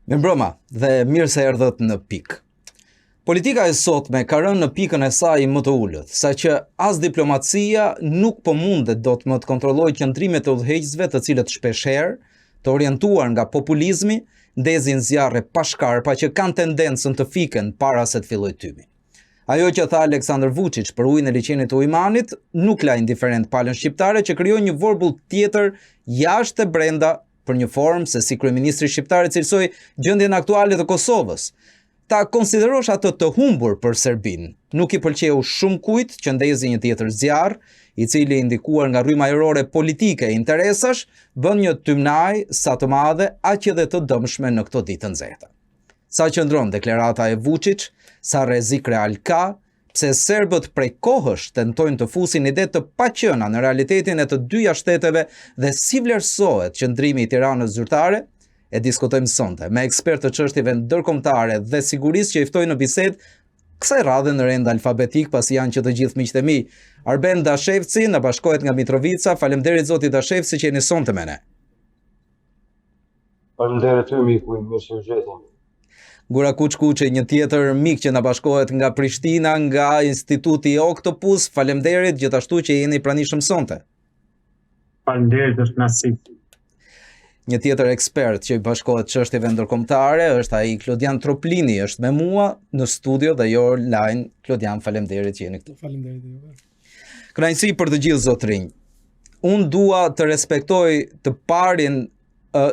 Mirëmbrëma dhe mirë se erdhët në pikë. Politika e sotme ka rënë në pikën e saj më të ulët, saqë as diplomacia nuk po mundet dot më të kontrollojë qëndrimet e udhëheqësve, të cilët shpeshherë, të orientuar nga populizmi, ndezin zjarre pa shkarpa që kanë tendencën të fiken para se të fillojë tymi. Ajo që tha Aleksandar Vučić për ujin e liçenit të Ujmanit nuk la indiferent palën shqiptare, që krijoi një vorbull tjetër jashtë e brenda për një formë se si kryeministri shqiptar cilësoi gjendjen aktuale të Kosovës. Ta konsiderosh atë të humbur për Serbinë. Nuk i pëlqeu shumë kujt që ndezi një tjetër zjarr, i cili indikuar nga rrymë ajrore politike e interesash, bën një tymnaj sa të madhe, aq edhe të dëmshme në këto ditë të nxehta. Sa qëndron deklarata e Vučić, sa rrezik real ka, pse serbët prej kohësh tentojnë të fusin ide të paqëna në realitetin e të dyja shteteve dhe si vlerësohet qëndrimi i Tiranës zyrtare, e diskutojmë sonte me ekspertë të çështjeve ndërkombëtare dhe sigurisë që i ftoj në bisedë kësaj radhe në rend alfabetik, pasi janë që të gjithë miqtë e mi. Arben Dashevci na bashkohet nga Mitrovica. Faleminderit zoti Dashevci që jeni sonte me ne. Faleminderit ty miku, mirë se Gura Kuçkuçi, një tjetër mik që na bashkohet nga Prishtina, nga Instituti Octopus. Faleminderit gjithashtu që jeni pranishëm sonte. Faleminderit, është kënaqësi. Një tjetër ekspert që i bashkohet çështjeve ndërkombëtare është ai Klodian Troplini, është me mua në studio dhe jo online. Klodian, faleminderit që jeni këtu. Faleminderit juve. Kënaqësi për të gjithë zotrinj. Unë dua të respektoj të parin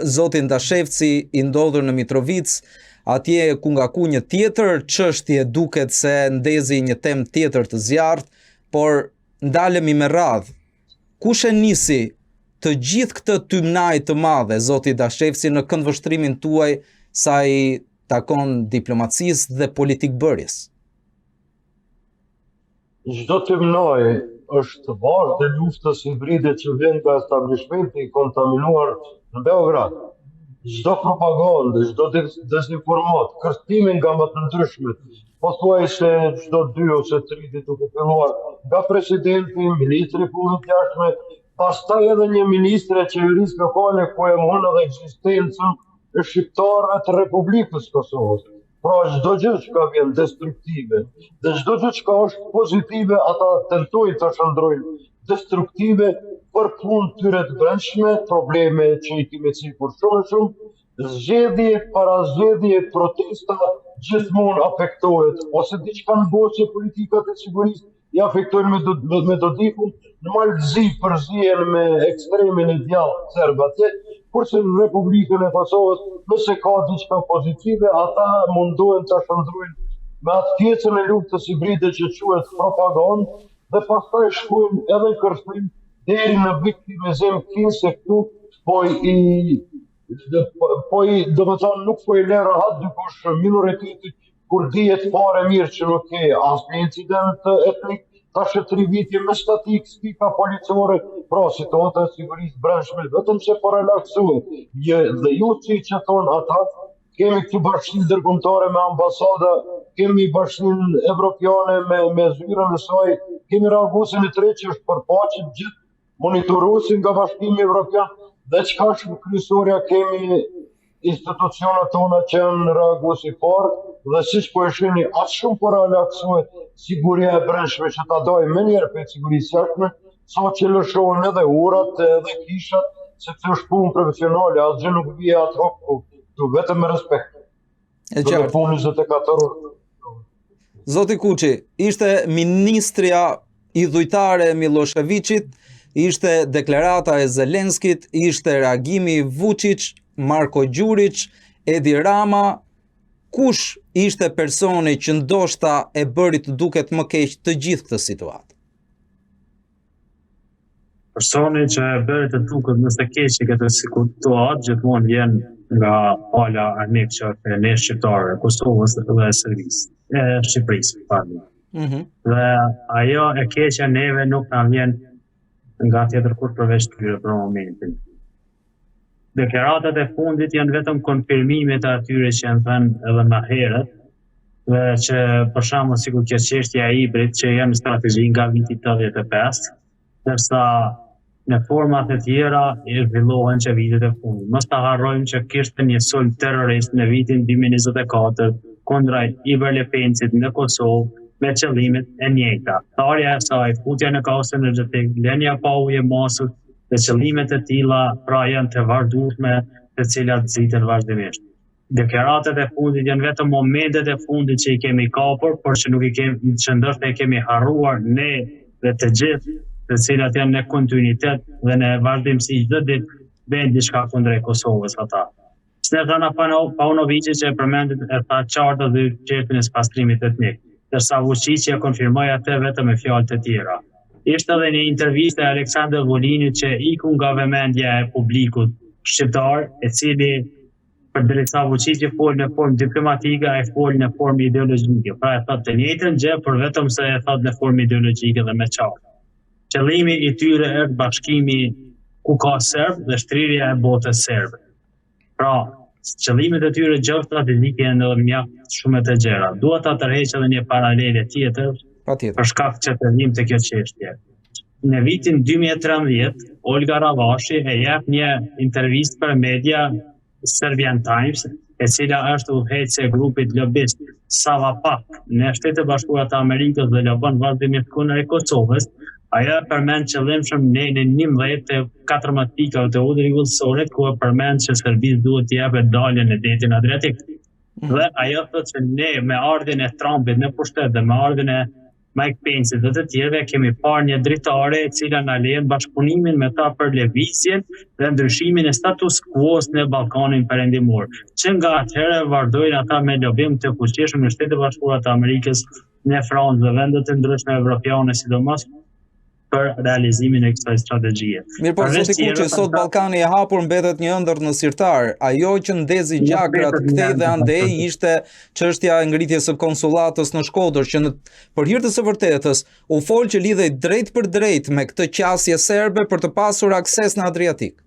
zotin Dashevci i ndodhur në Mitrovic, atje ku nga ku një tjetër çështje duket se ndezi një temë tjetër të zjarrt, por ndalemi me radhë. Kush e nisi të gjithë këtë tymnaj të madhe, zoti Dashevci, në këndvështrimin tuaj sa i takon diplomacisë dhe politikbërjes? Çdo tymnaj është bazë dhe luftës hibride që vjen nga establishmenti i kontaminuar në Beograd. Çdo propagandë, çdo dezinformat, kërstime nga më të ndryshmet, pothuajse çdo 2 ose 3 ditë duke filluar nga presidenti, ministri i punës jashtme, pastaj edhe një ministre e qeverisë lokale ku e mohon edhe ekzistencën e shqiptarëve të Republikës Kosovës. Pra çdo gjë që vjen destruktive dhe çdo gjë që është pozitive, ata tentojnë ta shndrojnë destruktive për punë tyre të brendshme, probleme që i kemi sikur shumë, zgjedhje para zgjedhje, protesta gjithmonë afektohet, ose diçka në bosje politikat e sigurisë i afektojnë me dodikun, në Malgzi përzien me ekstremin e djallë serbatje, kurse në Republikën e Kosovës, nëse ka diçka pozitive, ata mundohen të shndrojnë me atë pjesën e luftës hibride që quhet propagandë, dhe pastaj shkojnë edhe në kërcënim deri në viktimizim, se këtu nuk po i lë rahat dikush minoritetit kur dihet fare mirë që nuk ke asnjë incident etnik, tash 3 vite me statik, spika policore, pra situata e sigurisë brendshme vetëm se po relaksohet. Dhe ju që thonë ata, kemi këtu bashkësinë ndërkombëtare me ambasada, kemi bashkësinë evropiane me zyrën e saj, kemi reaguesin e tretë që është për paqe, gjithë monitoruesin nga Bashkimi Evropian, dhe çka është kryesorja, kemi institucionet tona që janë reaguesi fort, dhe siç po e shihni, aq shumë po relaksohet siguria e brendshme që ta dojmë më njëherë për sigurisë jashtme, sa që lëshohen edhe urat edhe kishat, sepse është punë profesionale, asgjë nuk vije ad hoc, vetëm me respekt. E qartë. Punë 24 orë. Zoti Kuçi, ishte ministrja idhujtare e Miloševićit, ishte deklarata e Zelenskit, ishte reagimi i Vučić, Marko Đurić, Edi Rama. Kush ishte personi që ndoshta e bëri të duket më keq të gjithë këtë situatë? Personi që e bëri të duket më së keq këtë situatë gjithmonë vjen nga pala anekse e ne shqiptarëve, Kosovës dhe Serbisë, e Shqipërisë, Dhe ajo e keqja neve nuk na vjen nga tjetër kur përveç tyre për momentin. Deklaratat e fundit janë vetëm konfirmimet e atyre që janë thënë edhe më herët, dhe që për shembull sikur kjo çështja e Ibrit që janë strategji nga viti 85, ndërsa në format e tjera i zhvillohen që vitet e fundit. Mos ta harrojmë që kishte një sulm terrorist në vitin 2024 kundra Iberlepencit në Kosovë me qëllimet e njëjta. Tharja e saj, futja në kaos energjetik, lënia pa ujë masut dhe qëllimet e tilla pra janë të vazhdueshme, të cilat ziten vazhdimisht. Deklaratat e fundit janë vetëm momentet e fundit që i kemi kapur, por që nuk i kemi, që ndoshta i kemi harruar ne dhe të gjithë, të cilat janë në kontinuitet dhe në vazhdimsi çdo ditë bëjnë diçka kundrejt Kosovës ata. Snežana Paunovići që e përmendit e tha qartë dhe çështjen e pastrimit etnik, ndërsa Vučići e konfirmoi atë vetëm me fjalë të tjera. Ishte edhe një intervistë e Aleksandr Vulinit që iku nga vëmendja e publikut shqiptar, e cili përderisa Vučići fol në formë diplomatike, ai fol në formë ideologjike. Pra e thotë të njëjtën gjë, por vetëm se e thotë në formë ideologjike dhe me qartë. Qëllimi i tyre është bashkimi ku ka serb dhe shtrirja e botës serbe. Pra, qëllimet e tyre gjeostrategjike janë edhe mjaft shumë të gjera. Dua ta tërheq edhe një paralele tjetër për shkak që të vim të kjo çështje. Në vitin 2013, Olga Ravashi e jep një intervistë për media Serbian Times, e cila është udhëheqëse e grupit lobist Savapak në Shtetet e Bashkuara të Amerikës dhe lobon vazhdimisht kundër Kosovës. Ajo përmend qëllimshëm në 11 të 14 pikave të udhërimit rregullsore, ku përmend se Serbisë duhet t'i japet dalje në detin Adriatik. Dhe ajo thotë se ne me ardhjen e Trumpit në pushtet dhe me ardhjen e Mike Pence dhe të tjerëve kemi parë një dritare e cila na lejon bashkëpunimin me ta për lëvizjen dhe ndryshimin e status quo-s në Ballkanin Perëndimor. Që nga atëherë vazhdojnë ata me lobim të fuqishëm në Shtetet e Bashkuara të Amerikës, në Francë dhe vende të ndryshme evropiane, sidomos për realizimin e kësaj strategjie. Mirë, po zoti Kuçi, sot Ballkani i hapur mbetet një ëndër në sirtar. Ajo që ndezi gjakrat këtej dhe andej ishte çështja e ngritjes së konsullatës në Shkodër, që për hir të së vërtetës u fol që lidhej drejt për drejt me këtë qasje serbe për të pasur akses në Adriatik.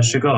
Shiko,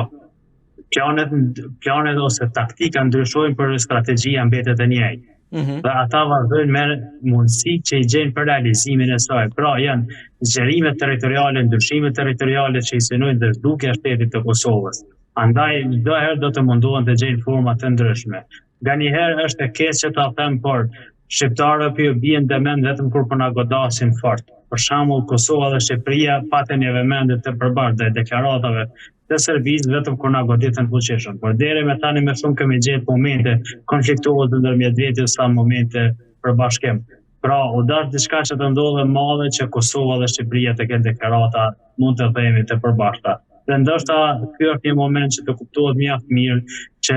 planet ose taktika ndryshojnë, për strategjia mbetet e njëjtë. Dhe ata vazhdojnë me mundësi që i gjenë për realizimin e saj. Pra janë zgjerimet territoriale, ndryshimet territoriale që i synojnë dhe zhdukja e shtetit të Kosovës. Andaj çdo herë do të mundohen të gjejnë forma të ndryshme. Nganjëherë është e keq që ta them, por shqiptarët po bien dement vetëm kur po na godasin fort. Për shembull, Kosova dhe Shqipëria patën një vëmendje të përbashkëta e deklaratave të Serbisë vetëm kur na goditën fuqishëm. Por deri me tani më shumë kemi gjetë momente konfliktuese ndërmjet vetës sa momente për bashkim. Pra, u dash diçka që të ndodhe madhe që Kosova dhe Shqipëria të kenë deklarata mund të themi të përbashkëta. Dhe ndoshta ky është një moment që të kuptohet mjaft mirë që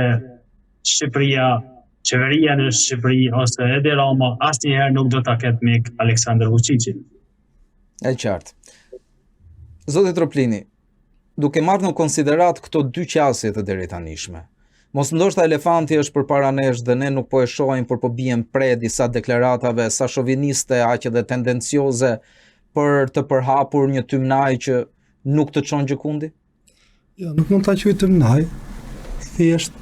qeveria në Shqipëri ose Edi Rama asnjëherë nuk do ta ketë mik Aleksandr Vučićin. E qartë. Zoti Troplini, duke marrë në konsiderat këto dy qasje të deritanishme, mos ndoshta elefanti është përpara nesh dhe ne nuk po e shohim, por po bien pre disa deklaratave sa shoviniste aq edhe tendencioze për të përhapur një tymnaj që nuk të çon gjikundi? Jo, nuk mund ta quaj tymnaj. Thjesht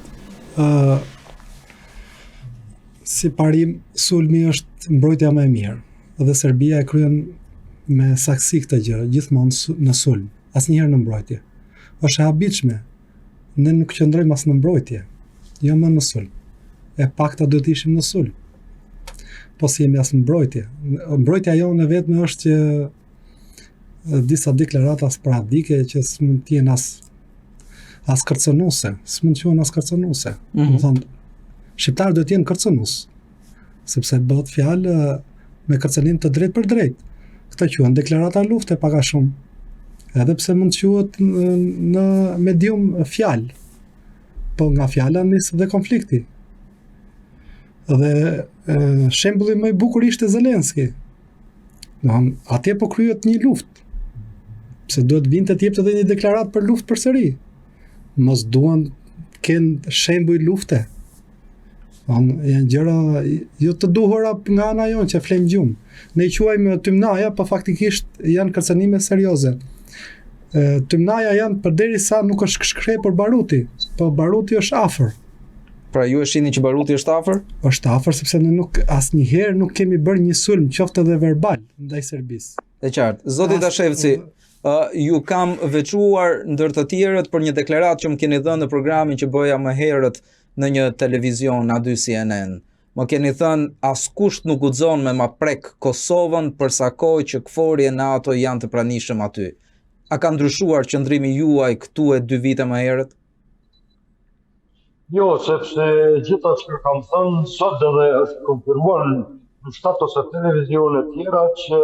si parim sulmi është mbrojtja më e mirë. Dhe Serbia e kryen me saksi këtë gjë, gjithmonë në sulm, asnjëherë në mbrojtje. Është e habitshme. Ne nuk qëndrojmë as në mbrojtje, jo më në sulm. E pakta duhet ishim në sulm. Po si jemi as në mbrojtje. Mbrojtja jonë vetëm është që disa deklarata sporadike që s'mund të jenë as kërcënuese, s'mund të quhen as kërcënuese. Do të thonë, shqiptarët duhet të jenë kërcënues, sepse bëhet fjalë me kërcënim të drejtë për drejtë. Këto quhen deklarata lufte pak a shumë. Edhe pse mund të quhet në medium fjalë, po nga fjala nis dhe konflikti. Dhe shembulli më i bukur ishte Zelenski. Atje po kryhet një luftë. Pse duhet vinte të jepte edhe një deklaratë për luftë përsëri. Mos duan kënë shembuj lufte. Janë gjëra jo të duhura nga ana jonë që flejmë gjumë. Ne i quajmë tymnaja, po faktikisht janë kërcënime serioze. Tymnaja janë përderisa nuk është shkrepur baruti, po baruti është afër. Pra ju e shihni që baruti është afër? Është afër sepse ne asnjëherë nuk kemi bërë një sulm, qoftë edhe verbal, ndaj Serbisë. E qartë. Zoti Dashevci, ju kam veçuar ndër të tjerët për një deklaratë që më keni dhënë në programin që bëja më herët në një televizion A2 CNN. Më keni thënë askusht nuk guxon me ma prek Kosovën për sa kohë që KFOR-i e NATO janë të pranishëm aty. A ka ndryshuar qëndrimi juaj këtu e 2 vite më herët? Jo, sepse gjitha që kam thënë sot edhe është konfirmuar në 7 ose televizione tjera që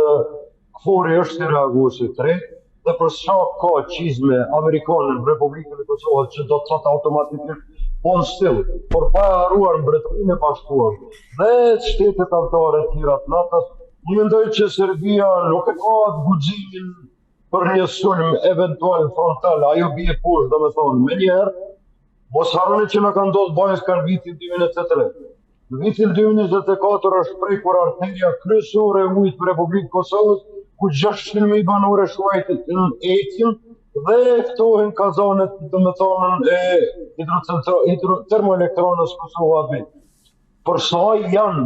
KFOR-i është i reaguar si tretë dhe për sa ka qizme Amerikanë në Republikën e Kosovës që do të thotë automatikisht on still, por pa e haruar Mbretërinë e Bashkuar dhe shtetet anëtare tjera të NATO-s, unë mendoj që Serbia nuk e ka atë guximin për një sulm eventual frontal, ajo bie poshtë, domethënë, me njerë. Mos harroni që na ka ndodhur Bajskar vitin 2023. Në vitin 2024 është prekur arteria kryesore e ujit për Republikën e Kosovës, ku 600.000 banore shuajtë në ecin dhe ftohen kazanet, domethënë, e termoelektronës Kosova. Për sa janë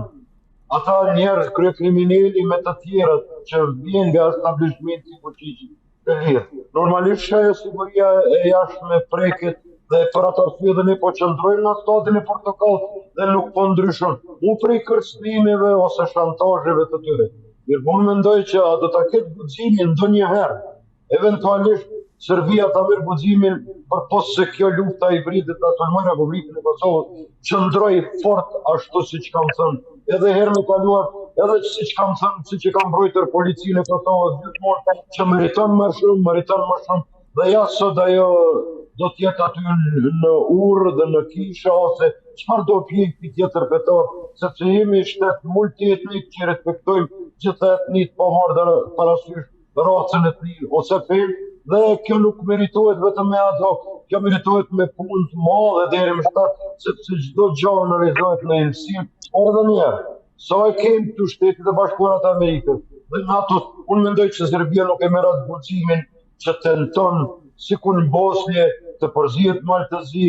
ata njerëz kryekriminali me të tjerët që vijnë nga establishmenti fuqish të lirë. Normalisht ajo siguria e jashtme preket dhe për atë arsye dhe ne po qëndrojmë në statin e portokall dhe nuk po ndryshon. U prej kërcënimeve ose shantazheve të tyre. Mirë, unë mendoj që do ta ketë guximin ndonjëherë, eventualisht Serbia ta merr guximin për post se kjo lufta hibride ta sulmojë Republikën e Kosovës, qëndroj fort ashtu siç kam thënë. Edhe herën e kaluar, edhe siç kam thënë, siç e kam mbrojtur policinë e Kosovës gjithmonë që meriton më shumë, dhe ja sot ajo do të jetë aty në Urrë dhe në Kisha ose çfarë do pjekti tjetër fetor, sepse jemi shtet multietnik që respektojmë gjithë etnitë pa marrë parasysh racën e tij ose fenë, dhe kjo nuk meritohet vetëm me ad hoc, kjo meritohet me punë të madhe deri më shtat, sepse çdo gjë analizohet në ilësim. Edhe njerë, sa e kemi këtu Shtetet e Bashkuara të Amerikës dhe NATO, unë mendoj që Serbia nuk e merr atë guximin që tenton sikur në Bosnjë të përzihet maltëzi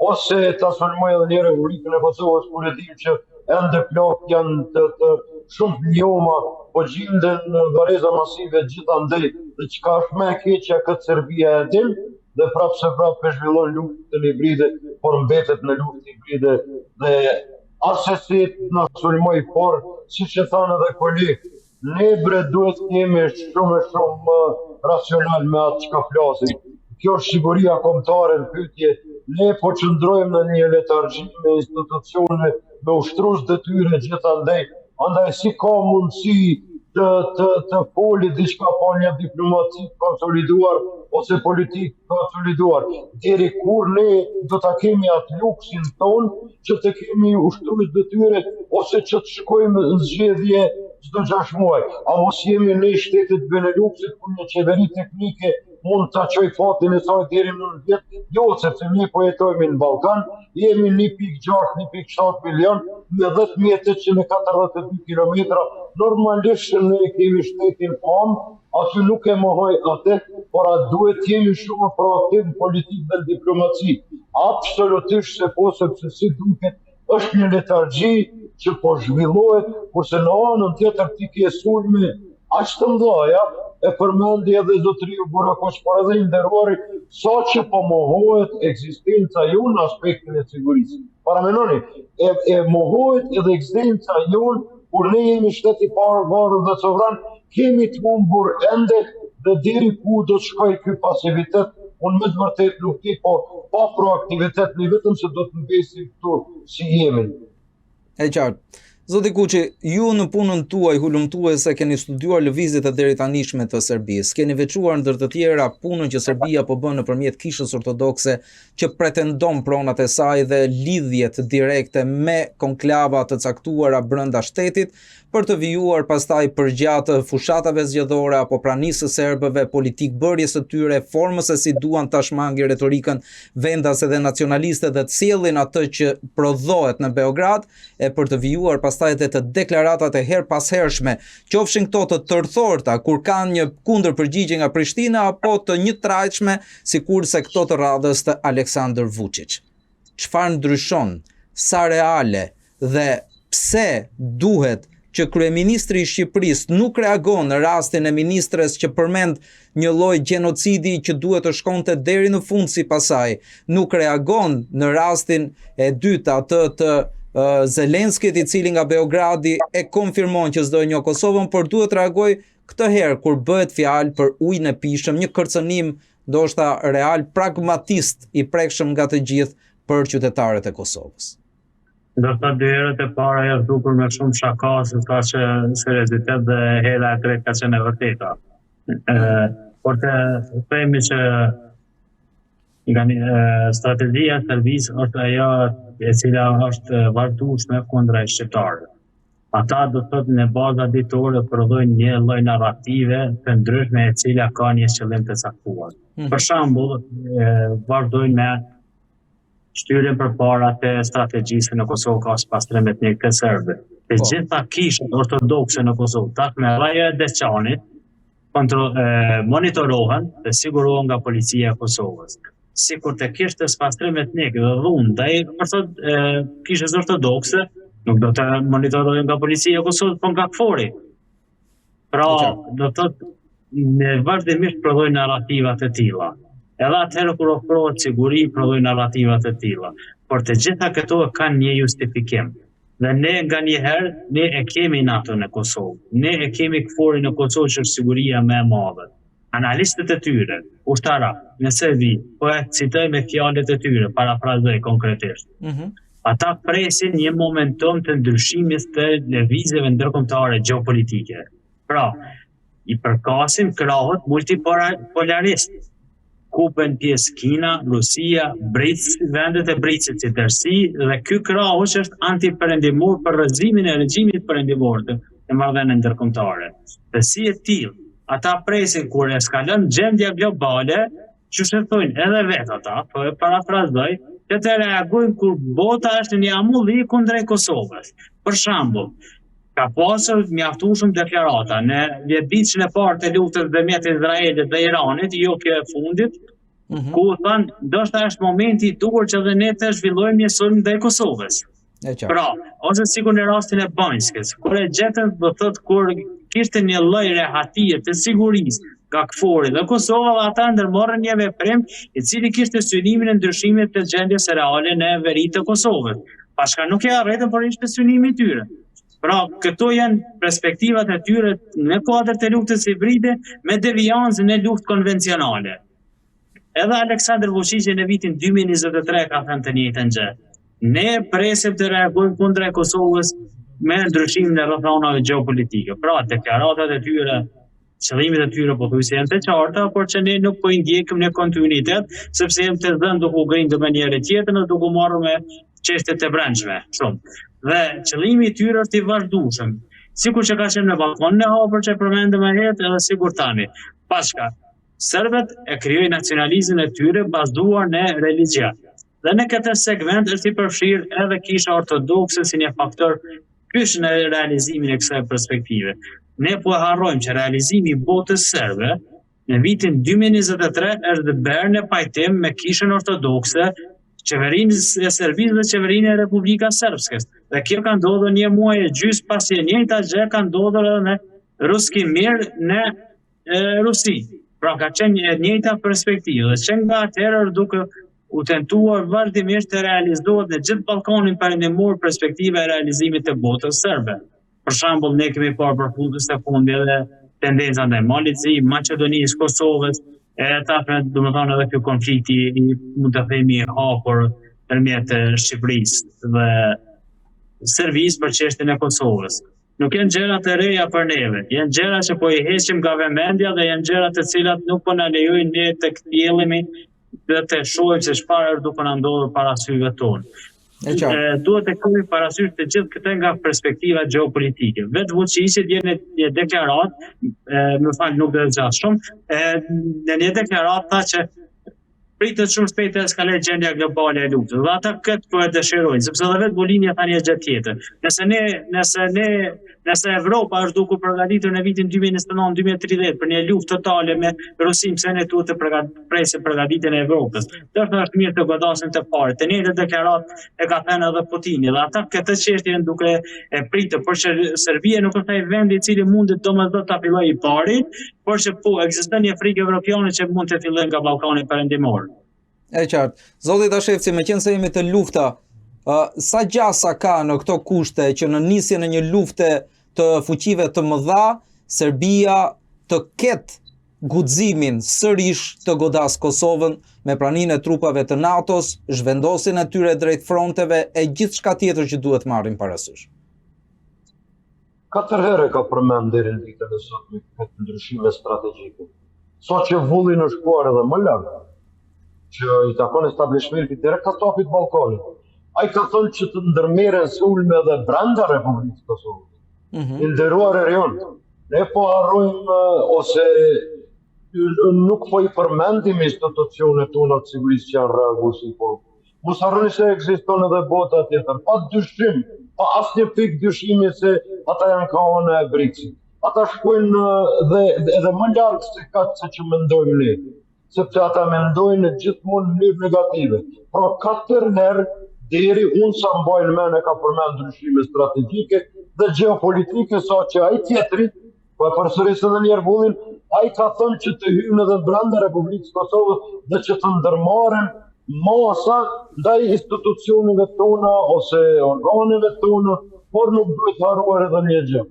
ose ta sulmojë edhe një Republikën e Kosovës, kur e dim që ende plot janë të shumë njoma, po gjenden në vareza masive gjithandej, dhe çka është më e keqja këtë Serbia e din, dhe prapë se prapë e zhvillon luftën hibride, por mbetet në luftë hibride dhe asesi na sulmoj, por siç e thanë edhe kolegë, ne bre duhet të jemi shumë racional me atë çka flasim. Kjo është siguria kombëtare në pyetje. Ne po qëndrojmë në një letargji me institucione, me ushtrues detyre gjithandej. Andaj si ka mundësi të foli diçka pa një diplomaci konsoliduar ose politik konsoliduar. Deri kur ne do ta kemi atë luksin ton që të kemi ushtrues detyre ose që të shkojmë në zgjedhje çdo 6 muaj. A mos jemi ne shtetet Beneluxit ku një qeveri teknike mund ta çoj fatin e saj deri në 9 vjet? Jo, sepse ne po jetojmë në Ballkan, jemi 1.6, 1.7 milion me 10.842 kilometra. Normalisht ne kemi shtetin anë, aty nuk e mohoj atë, por atë duhet jemi shumë proaktiv në politikë dhe diplomaci. Absolutisht se po, sepse si duket është një letargji që po zhvillohet, kurse në anën tjetër ti ke sulme aq të mëdha, e përmendi edhe zotriu Burakoq, por edhe i nderuari, sa që po mohohet ekzistenca jonë në aspektin e sigurisë. Paramenoni, e mohohet edhe ekzistenca jonë kur ne jemi shtet i pavarur dhe sovran, kemi të humbur ende dhe deri ku do të shkojë ky pasivitet. Unë me të vërtet nuk di, po pa proaktivitet ne vetëm se do të mbesim këtu si jemi. E qartë. Zoti Kuqi, ju në punën tuaj hulumtuese keni studiuar lëvizjet e deritanishme të Serbisë. Keni veçuar ndër të tjera punën që Serbia po bën nëpërmjet Kishës Ortodokse që pretendon pronat e saj dhe lidhjet direkte me konklava të caktuara brenda shtetit për të vijuar pastaj përgjatë fushatave zgjedhore apo pranisë së serbëve, politikë bërjes së tyre, formës se si duan ta shmangin retorikën vendase dhe nacionaliste dhe të sjellin atë që prodhohet në Beograd e për të vijuar pastaj edhe të deklaratat e her pas hershme, qofshin këto të tërthorta kur kanë një kundër përgjigje nga Prishtina apo të njëtrajtshme sikurse këto të radhës të Aleksandar Vučić. Çfarë ndryshon, sa reale dhe pse duhet që kryeministri i Shqipërisë nuk reagon në rastin e ministres që përmend një lloj gjenocidi që duhet të shkonte deri në fund sipas saj, nuk reagon në rastin e dytë atë të Zelenskit i cili nga Beogradi e konfirmon që s'do e njoh Kosovën, por duhet të reagoj këtë herë kur bëhet fjalë për ujin e pishëm, një kërcënim ndoshta real pragmatist i prekshëm nga të gjithë për qytetarët e Kosovës. Do të dy herët e para janë dukur me shumë shaka, se ka që seriozitet dhe hera e tretë ka qenë e vërteta. Por të themi që strategjia e Serbisë është ajo e cila është vazhdueshme kundra shqiptarëve. Ata do të thotë në baza ditore prodhojnë një lloj narrative të ndryshme e cila ka një qëllim të caktuar. Për shembull, vazhdojnë me shtyrjen përpara të strategjisë në Kosovë ka pastrim etnik të serbëve. Të gjitha kishat ortodokse në Kosovë, tash me raja e Deçanit, monitorohen dhe sigurohen nga policia e Kosovës. Sikur të kishte pastrim etnik dhe dhunë ndaj kishës ortodokse, nuk do të monitorohen nga policia e Kosovës, por nga KFOR-i. Pra, do të thotë vazhdimisht prodhojnë narrativa të tilla. Edhe atëherë kur ofrohet siguri, prodhojnë narrativa të tilla. Por të gjitha këto kanë një justifikim. Dhe ne nga njëherë, ne e kemi NATO në Kosovë. Ne e kemi KFOR-in në Kosovë që është siguria më e madhe. Analistët e tyre, ushtara, në Serbi, po e citoj me fjalët e tyre, parafrazoj konkretisht. Ata presin një momentum të ndryshimit të lëvizjeve ndërkombëtare gjeopolitike. Pra, i përkasin krahët multipolarist, ku bën pjesë Kina, Rusia, vendet e Britësit si tërësi, dhe ky krah është antiperëndimor për rrëzimin e regjimit perëndimor të marrëdhënieve ndërkombëtare. Dhe si e tillë, ata presin kur eskalon gjendja globale, që thonë edhe vetë ata, po e parafrazoj, që të reagojnë kur bota është një amulli kundrejt Kosovës. Për shembull, ka pasur mjaftueshëm deklarata në vjetëvitjen e parë të luftës ndërmjet Izraelit dhe Iranit, jo kjo e fundit, ku thënë, ndoshta është momenti i duhur që dhe ne të zhvillojmë një sulm ndaj Kosovës. Pra, ose sikur në rastin e Banjskës, kur e gjetën, do thotë kur kishte një lloj rehatie të sigurisë nga KFOR-i dhe Kosova, dhe ata ndërmorën një veprim i cili kishte synimin e ndryshimit të gjendjes reale në veri të Kosovës. Pashka nuk e arritën, por ishte synimi i tyre. Pra, këto janë perspektivat e tyre në kuadër të luftës hibride me deviancë në luftë konvencionale. Edhe Aleksandr Vučić në vitin 2023 ka thënë të njëjtën gjë. Ne presim të reagojmë kundra e Kosovës me ndryshimin e rrethonave gjeopolitike. Pra, deklaratat e tyre, qëllimet e tyre pothuajse janë të qarta, por që ne nuk po i ndjekim në kontinuitet, sepse jemi të dhënë duke u grindë me njëri tjetrën dhe duke marrë me çështjet e brendshme. Shumë. Dhe qëllimi i tyre është i vazhdueshëm. Sikur që ka qenë në balkonin e hapur që përmendëm më herët, edhe sikur tani. Pashka, serbët e krijojnë nacionalizmin e tyre bazuar në religjion. Dhe në këtë segment është i përfshirë edhe kisha ortodokse si një faktor kyç në realizimin e kësaj perspektive. Ne po harrojmë që realizimi i botës serbe në vitin 2023 është bërë në pajtim me kishën ortodokse, qeverinë e Serbisë dhe qeverinë e Republikës Srpskës. Dhe kjo ka ndodhur një muaj e gjys pasi e njëjta gjë ka ndodhur edhe në Ruski Mir në Rusi. Pra ka qenë e njëjta perspektivë dhe që nga atëherë duke u tentuar vazhdimisht të realizohet në gjithë Ballkanin perëndimor perspektiva e realizimit të botës serbe. Për shembull, ne kemi parë për fundës të fundit edhe tendenca ndaj Malit, Maqedonisë, Kosovës, domethënë edhe ky konflikti mund të themi i hapur përmjet Shqipërisë dhe Serbisë për çështjen e Kosovës. Nuk janë gjëra të reja për neve, janë gjëra që po i heqim nga vëmendja dhe janë gjëra të cilat nuk po na lejojnë ne të kthjellemi dhe të shohim se çfarë do të na ndodhë para syve tonë. Duhet të kemi parasysh të gjithë këtë nga perspektiva gjeopolitike. Vetë Vučić vjen një deklaratë, më fal nuk do të zgjat shumë, në një deklaratë tha që pritet shumë shpejt të eskalojë gjendja globale e luftës. Dhe ata këtë po e dëshirojnë, sepse edhe vetë Bolivia tha një gjë tjetër. Nëse Evropa është duke u përgatitur në vitin 2029-2030 për një luftë totale me Rusin, pse ne duhet të presim përgatitjen e Evropës. Është mirë të godasin të parë. Të njëjtën deklaratë e ka thënë edhe Putini, dhe ata këtë çështje duke e pritur, por që Serbia nuk është ai vend i cili mundet domosdoshmë ta fillojë i pari, por që po ekziston një frikë evropiane që mund të fillojë nga Ballkani Perëndimor. E qartë. Zoti Tashevci, meqense jemi të lufta, sa gjasa ka në këto kushte që në nisjen e një lufte të fuqive të mëdha, Serbia të ketë guximin sërish të godas Kosovën me praninë e trupave të NATO-s, zhvendosin e tyre drejt fronteve e gjithçka tjetër që duhet marrin parasysh. 4 herë ka përmend deri në ditën e sotme këtë ndryshime strategjike. Sot që vulli në shkuar edhe më lart, që i takon establishmentit direkt katopit Ballkanit. Ai ka thënë që të ndërmerren sulme edhe brenda Republikës Kosovës. I nderuar Erion, ne po harrojmë ose nuk po i përmendim institucionet tona të sigurisë që janë reaguar si po. Mos harroni se ekziston edhe bota tjetër, pa dyshim, pa asnjë pikë dyshimi se ata janë kaone e BRICS-it. Ata shkojnë dhe edhe më larg se që mendojmë ne, sepse ata mendojnë gjithmonë në mënyrë negative. Pra 4 herë deri unë sa mbajnë mend e ka përmend ndryshime strategjike dhe geopolitike, sa që ai tjetri, po e përsëris edhe një herë vullin, ai ka thënë që të hyjnë edhe brenda Republikës Kosovës dhe që të ndërmarren masa ndaj institucioneve tona ose organeve tona, por nuk duhet harruar edhe një gjë.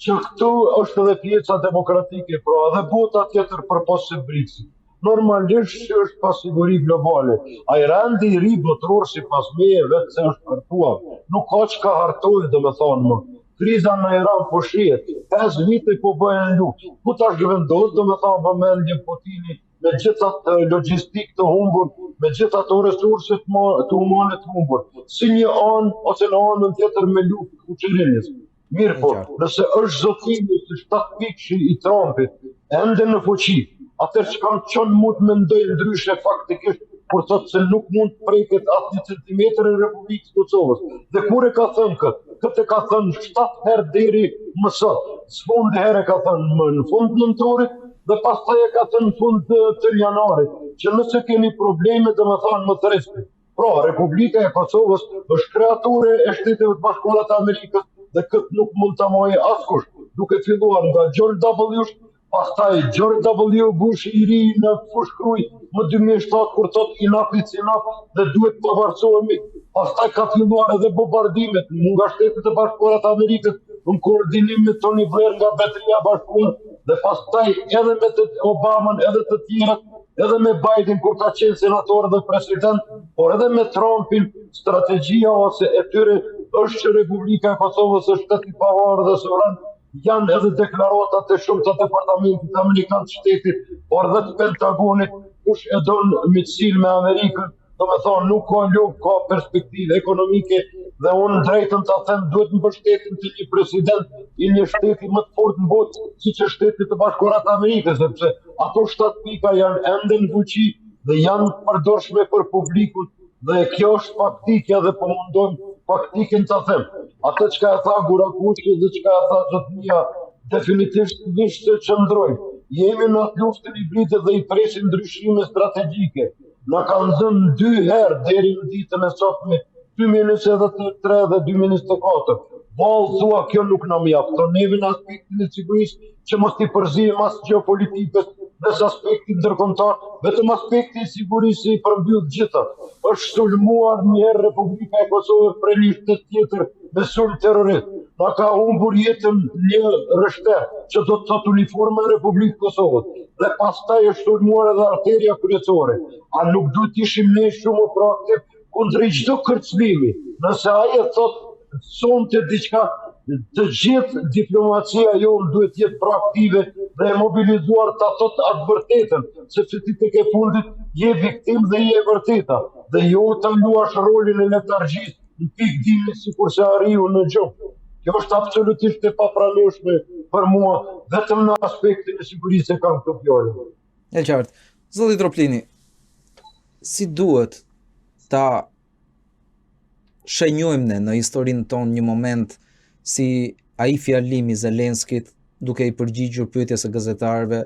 Që këtu është edhe pjeca demokratike, pra edhe bota tjetër përpas së BRICS-it. Normalisht që është pasiguri globale. Ai rendi i ri botror sipas meje vetë se është hartuar. Nuk ka çka hartohet, domethënë më. Kriza në Iran po shihet, 5 vite po bëhen luftë. Ku tash vendos, domethënë vëmendje Putini me gjithë atë logjistikë të humbur, me gjithë ato resurse të humane të humbur. Si një anë ose në anën tjetër me luftë kuçërinjes. Mirë po, nëse është zotimi të 7 pikësh i Trumpit, ende në fuqi, atër që kam qënë mund të mendoj ndryshe faktikisht, por thotë se nuk mund të preket asnjë centimetër e Republikës Kosovës. Dhe kur e ka thënë këtë? Këtë e ka thënë 7 herë deri më sot. S'fund herë e ka thënë më në fund nëntorit dhe pastaj e ka thënë në fund të janarit, që nëse keni probleme domethënë më thresni. Pra, Republika e Kosovës është kreature e Shteteve të Bashkuara të Amerikës dhe këtë nuk mund ta marrë askush, duke filluar nga George W. Pastaj George W. Bush i ri në fushkruj më 2007 kur thot enough is enough dhe duhet të pavarësohemi. Pastaj ka filluar edhe bombardimet nga Shtetet e Bashkuara të Amerikës në koordinim me Tony Blair nga Mbretëria e Bashkuar dhe pastaj edhe me të Obamën edhe të tjerët, edhe me Biden kur ka qenë senator dhe president, por edhe me Trumpin, strategjia ose e tyre është që Republika e Kosovës është shtet i pavarur dhe sovran. Janë edhe deklaratat e shumë të departamentit amerikan të shtetit, por dhe të Pentagonit, kush e donë miqësinë me Amerikën, domethënë nuk ka luftë, ka perspektive ekonomike dhe unë drejtën ta them duhet mbështetjen të një president i një shteti më të fortë në botë, siç është Shtetet e Bashkuara të Amerikës, sepse ato 7 pika janë ende në fuqi dhe janë përdorshme për publikun dhe kjo është faktikja dhe po mundojmë faktikën të them. Atë çka e tha Gurakushi dhe çka e tha Zotnia definitivisht se qëndrojnë. Jemi në atë luftën hibride dhe i presim ndryshime strategjike. Na kanë dhënë 2 herë deri në ditën e sotme, 2023 dhe 2024. Vallë thua kjo nuk na mjafton. Neve në aspektin e sigurisë që mos t'i përzihem as geopolitikës, nësë aspektin ndërkombëtar, vetëm aspekti i sigurisë i përmbyll gjitha. Është sulmuar një herë Republika e Kosovës për një shtet tjetër me sulm terrorist. Na ka humbur jetën një rreshter që do të thotë uniforma e Republikës Kosovës. Dhe pastaj është sulmuar edhe arteria kryesore. A nuk duhet ishim ne shumë proaktiv kundër çdo kërcënimi? Nëse ai e thotë sonte diçka, të gjithë diplomacia jonë duhet jetë proaktive dhe e mobilizuar ta thotë atë vërtetën, sepse ti tek e fundit je viktim dhe je e vërteta, dhe jo të luash rolin e letargjisë në pikë dimi sikurse Ariu në gjumë. Kjo është absolutisht e papranueshme për mua, vetëm në aspektin e sigurisë e kam këtë fjalë. E qartë. Zoti Troplini, si duhet ta shenjojmë ne në historinë tonë një moment si ai fjalimi i Zelenskit duke i përgjigjur pyetjes së gazetarëve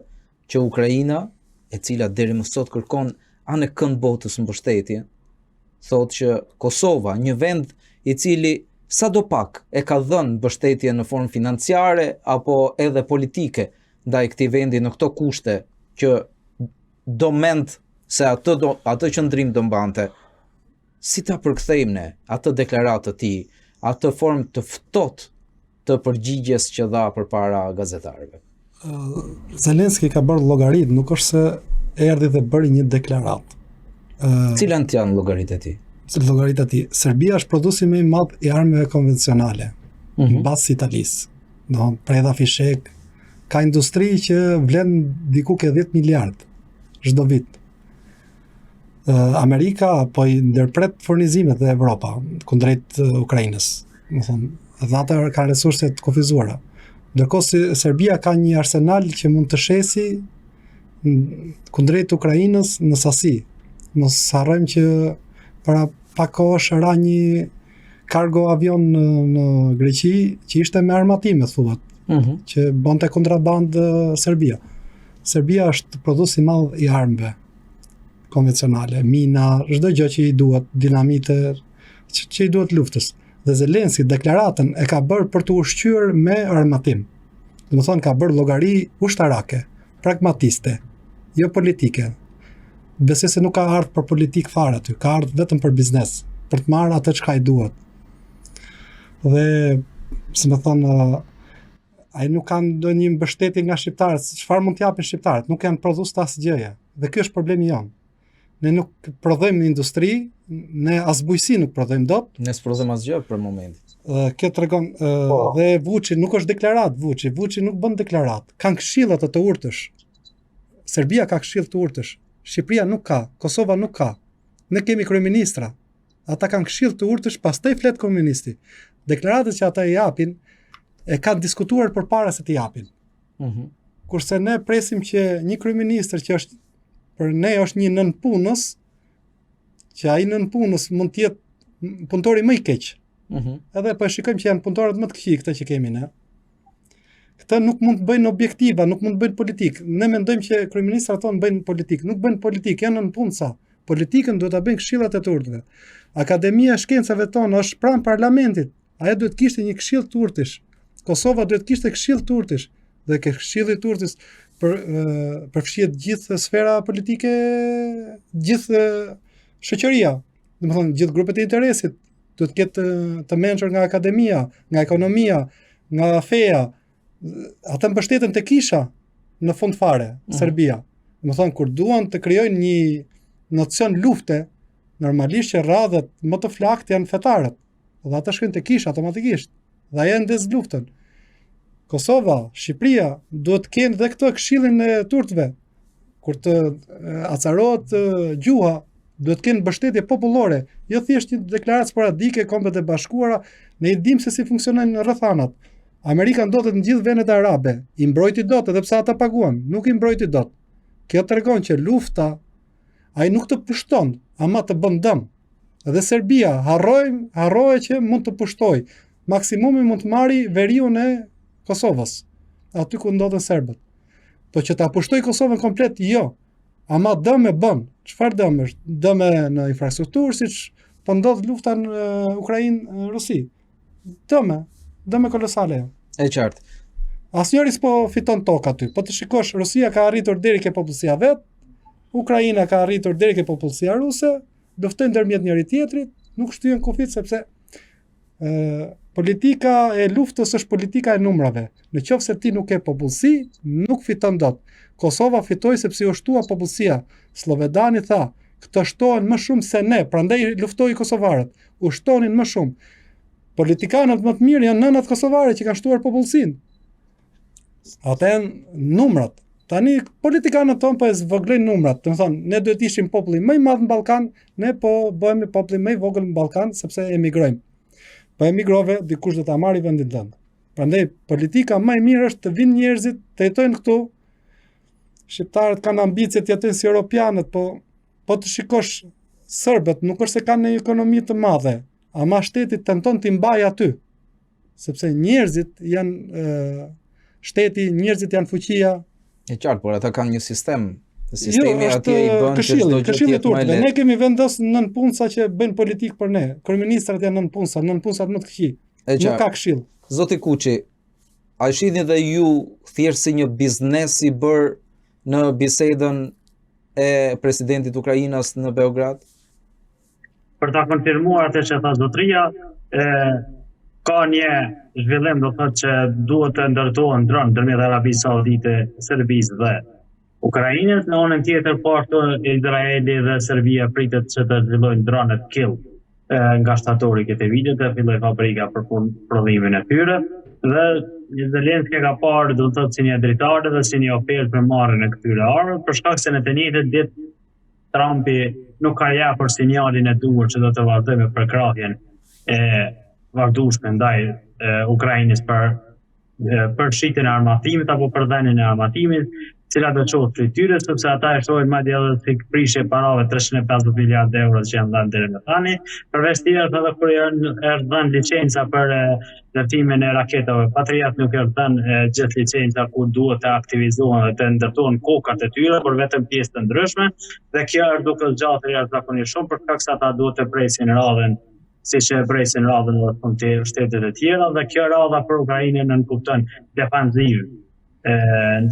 që Ukraina, e cila deri më sot kërkon anë kënd botës mbështetje, thotë që Kosova, një vend i cili sadopak e ka dhënë mbështetje në formë financiare apo edhe politike ndaj këtij vendi në këto kushte që do mend se atë qëndrim do mbante. Si ta përkthejmë ne atë deklaratë të tij, atë formë të ftohtë të përgjigjes që dha përpara gazetarëve? Zelenski ka bërë llogarit, nuk është se erdhi dhe bëri një deklaratë. Cilat janë llogaritë e tij? Llogaritë e tij. Serbia është prodhuesi më i madh i armëve konvencionale, mbas Italisë. Do predha fishek, ka industri që vlen diku ke 10 miliard çdo vit. Amerika po i ndërpret furnizimet dhe Evropa kundrejt Ukrainës. Do thonë, dhe ata kanë resurse të kufizuara. Ndërkohë si Serbia ka një arsenal që mund të shesi kundrejt Ukrainës në sasi. Mos harrojmë që para pak kohësh ra një cargo avion në Greqi që ishte me armatime, thuhet, që bonte kontrabandë Serbia. Serbia është prodhuesi i madh i armëve konvencionale, mina, çdo gjë që i duhet, dinamite, që i duhet luftës. Dhe Zelenski deklaratën e ka bërë për të ushqyer me armatim. Domethënë ka bërë llogari ushtarake, pragmatiste, jo politike. Besoj se nuk ka ardhur për politik fare aty, ka ardhur vetëm për biznes, për të marrë atë çka i duhet. Dhe, si më thonë, ai nuk kanë ndonjë mbështetje nga shqiptarët, çfarë mund t'japin shqiptarët, nuk janë prodhues të asgjëje. Dhe ky është problemi jonë. Ne nuk prodhojmë industri, ne as bujqësi nuk prodhojmë dot. Ne s'prodhojmë asgjë për momentin. Kjo tregon dhe Vuçi nuk është deklarat, Vuçi nuk bën deklarat. Kanë këshilla të urtësh. Serbia ka këshill të urtësh. Shqipëria nuk ka, Kosova nuk ka. Ne kemi kryeministra. Ata kanë këshill të urtësh, pastaj flet komunisti. Deklaratët që ata i japin e kanë diskutuar përpara se t'i japin. Kurse ne presim që një kryeministër që është për ne është një nën punës, që ai nën punës mund të jetë punëtori më i keq. Edhe po shikojmë që janë punëtorët më të këqij këta që kemi ne. Këta nuk mund të bëjnë objektiva, nuk mund të bëjnë politik. Ne mendojmë që kryeministrat tonë bëjnë politik, nuk bëjnë politik, janë nën punë sa. Politikën duhet ta bëjnë këshillat e turtëve. Akademia e Shkencave tonë është pranë parlamentit. Ajo duhet kishte një këshill të urtësh. Kosova duhet kishte këshill të urtësh. Dhe ke këshilli të urtës përfshihet gjithë sfera politike, gjithë shoqëria, domethënë gjithë grupet e interesit, duhet të ketë të mençur nga akademia, nga ekonomia, nga feja. Ata mbështeten te kisha në fund fare, Serbia. Domethënë kur duan të krijojnë një nocion lufte, normalisht që radhët më të flakt janë fetarët. Dhe ata shkojnë te kisha automatikisht. Dhe ajo ndez luftën. Kosova, Shqipëria duhet të kenë dhe këtë këshillin e turtëve. Kur të acarohet gjuha, duhet të kenë mbështetje popullore, jo thjesht një deklaratë sporadike Kombet e Bashkuara, ne i dimë se si funksionojnë rrethanat. Amerika ndodhet në gjithë vendet arabe, i mbrojti dot edhe pse ata paguan, nuk i mbrojti dot. Kjo tregon që lufta ai nuk të pushton, ama të bën dëm. Edhe Serbia harroje që mund të pushtoj. Maksimumi mund të marri veriun e Kosovës, aty ku ndodhen serbët. Po që ta pushtoj Kosovën komplet, jo. Ama dëm e bën. Çfarë dëm është? Dëm në infrastrukturë, siç po ndodh lufta në Ukrainë-Rusi. Dëm kolosale. E qartë. Asnjëri s'po fiton tokë aty. Po të shikosh, Rusia ka arritur deri ke popullsia vet, Ukraina ka arritur deri ke popullsia ruse, luftojnë ndërmjet njëri tjetrit, nuk shtyhen kufit sepse politika e luftës është politika e numrave. Në qoftë se ti nuk ke popullsi, nuk fiton dot. Kosova fitoi sepse u shtua popullsia. Slovedani tha, këto shtohen më shumë se ne, prandaj luftoi kosovarët. U shtonin më shumë. Politikanët më të mirë janë nënat kosovare që kanë shtuar popullsinë. Ata janë numrat. Tani politikanët tonë po e zvoglojnë numrat. Do të thonë, ne duhet ishim populli më i madh në Ballkan, ne po bëhemi populli më i vogël në Ballkan sepse emigrojmë. Po emigrove, dikush do ta marrë vendin tënd. Prandaj politika më e mirë është të vinë njerëzit, të jetojnë këtu. Shqiptarët kanë ambicie të jetojnë si europianët, po po të shikosh serbët nuk është se kanë një ekonomi të madhe, ama shteti tenton t'i mbajë aty. Sepse njerëzit janë shteti, njerëzit janë fuqia. E qartë, por ata kanë një sistem. Sistemi Jo, atje i bën që çdo gjë të këshilli jetë më turkëve. Ne lehtë. kemi vendosur nën punësa që bëjnë politikë për ne. Kryeministrat janë nën punësat më të këqij. E Nuk qartë. ka këshill. Zoti Kuçi, a shihni dhe ju thjesht si një biznes i bërë në bisedën e presidentit Ukrainas në Beograd? Për ta konfirmuar atë që tha zotria, ka një zhvillim do thotë që duhet të ndërtohen dronë ndërmjet Arabisë Saudite, Serbisë dhe Ukrainës. Në anën tjetër, po Izraeli dhe Serbia pritet që të zhvillojnë dronet kill nga shtatori këtë vitit të filloj fabrika për prodhimin e tyre dhe Zelenski ka parë do të thotë si një dritare dhe si një ofertë për marrjen e këtyre armëve për shkak se në të njëjtën ditë Trumpi nuk ka japur sinjalin e duhur që do të vazhdojë me përkrahjen e vazhdueshme ndaj Ukrainës për shitjen e armatimit apo për dhënien e armatimit, cila do të qohë frityrës, sepse ata e shohin madje edhe si prishje parave 350 miliardë euro që janë dhënë deri më tani. Përveç tjerë edhe kur është dhënë licenca për ndërtimin e raketave Patriot nuk është dhënë gjithë licenca ku duhet të aktivizohen dhe të ndërtohen kokat e tyre, por vetëm pjesë të ndryshme, dhe kjo është duke zgjatur jashtëzakonisht shumë për shkak se ata duhet të presin radhën siç e presin radhën edhe të shtetet e tjera, dhe kjo radha për Ukrainën në kupton defensiv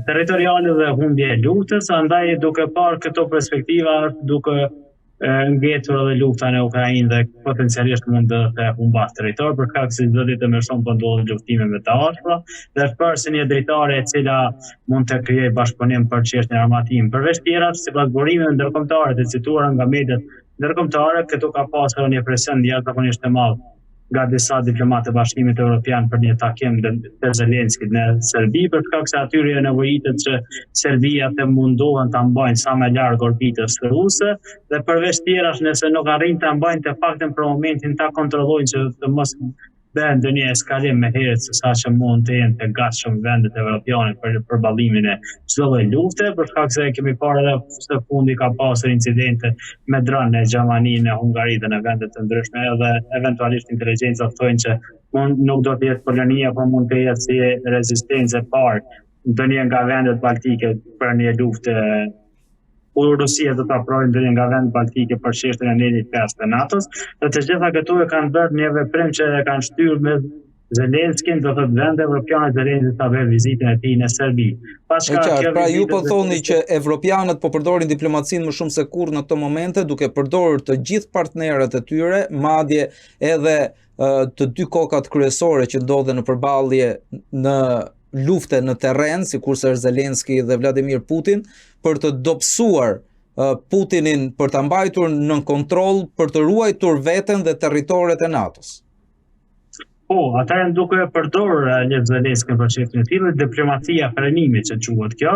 territoriale dhe humbje e luftës, andaj duke parë këto perspektiva duke ngjetur edhe lufta në Ukrainë dhe potencialisht mund të humbas territor për shkak se çdo ditë më shumë po ndodhin luftime me të ashpra dhe është parë si një dritare e cila mund të krijojë bashkëpunim për çështjen e armatimit. Përveç tjera, sipas burimeve ndërkombëtare të cituara nga mediat ndërkombëtare, këtu ka pasur një presion jashtëzakonisht të madh nga disa diplomatë të Bashkimit Evropian për një takim të Zelenskit në Serbi, për shkak se atyre nevojitet që Serbia të mundohen ta mbajnë sa më larg orbitës ruse dhe përveç tjerash nëse nuk arrin ta mbajnë të paktën për momentin ta kontrollojnë që të mos bëhen ndonjë eskalim me herët se sa që mund të jenë të gatshëm vendet evropiane për përballimin e çdo lloji lufte, për shkak se kemi parë edhe së fundi ka pasur incidente me dronë në Gjermani, në Hungari dhe në vende të ndryshme, edhe eventualisht inteligjenca thonë që nuk do të jetë Polonia, por mund të jetë si rezistencë e parë ndonjë nga vendet baltike për një luftë ku Rusia do të aprojë ndonjë nga vendet baltike për çështjen e nivelit 5 të NATO-s, dhe të gjitha këto e kanë bërë një veprim që e kanë shtyrë me Zelenskin, do të vende evropiane Zelenski ta bëjë vizitën e tij në Serbi. Pra ju po thoni që evropianët po përdorin diplomacinë më shumë se kurrë në këto momente, duke përdorur të gjithë partnerët e tyre, madje edhe të dy kokat kryesore që ndodhen në përballje në lufte në terren, sikurse është Zelenski dhe Vladimir Putin, për të dobësuar Putinin për ta mbajtur në kontroll, për të ruajtur veten dhe territoret e NATO-s. Po, ata janë duke përdorur një Zelenski për çështjen e tillë, diplomacia frenimit që quhet kjo,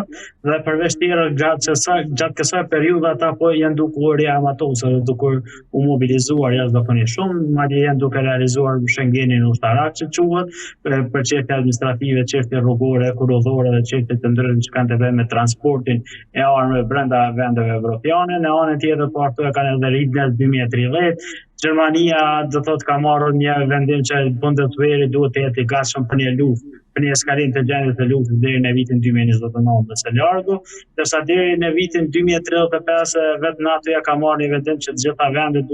dhe përveç tjera gjatë kësaj periudhe ata po janë duke riarmatosur dhe duke u mobilizuar jashtëzakonisht shumë, madje janë duke realizuar Schengenin ushtarak që quhet, për çështje administrative, çështje rrugore, kurorëzore dhe çështje të ndryshme që kanë të bëjnë me transportin e armëve brenda vendeve evropiane. Në anën tjetër po ato kanë edhe rritjen 2030. Gjermania do thotë ka marrë një vendim që Bundeswehri duhet të jetë i gatshëm për një luftë, për një eskalim të gjendjes së luftës deri në vitin 2029 së largu, ndërsa deri në vitin 2035 vetë NATO-ja ka marrë një vendim që të gjitha vendet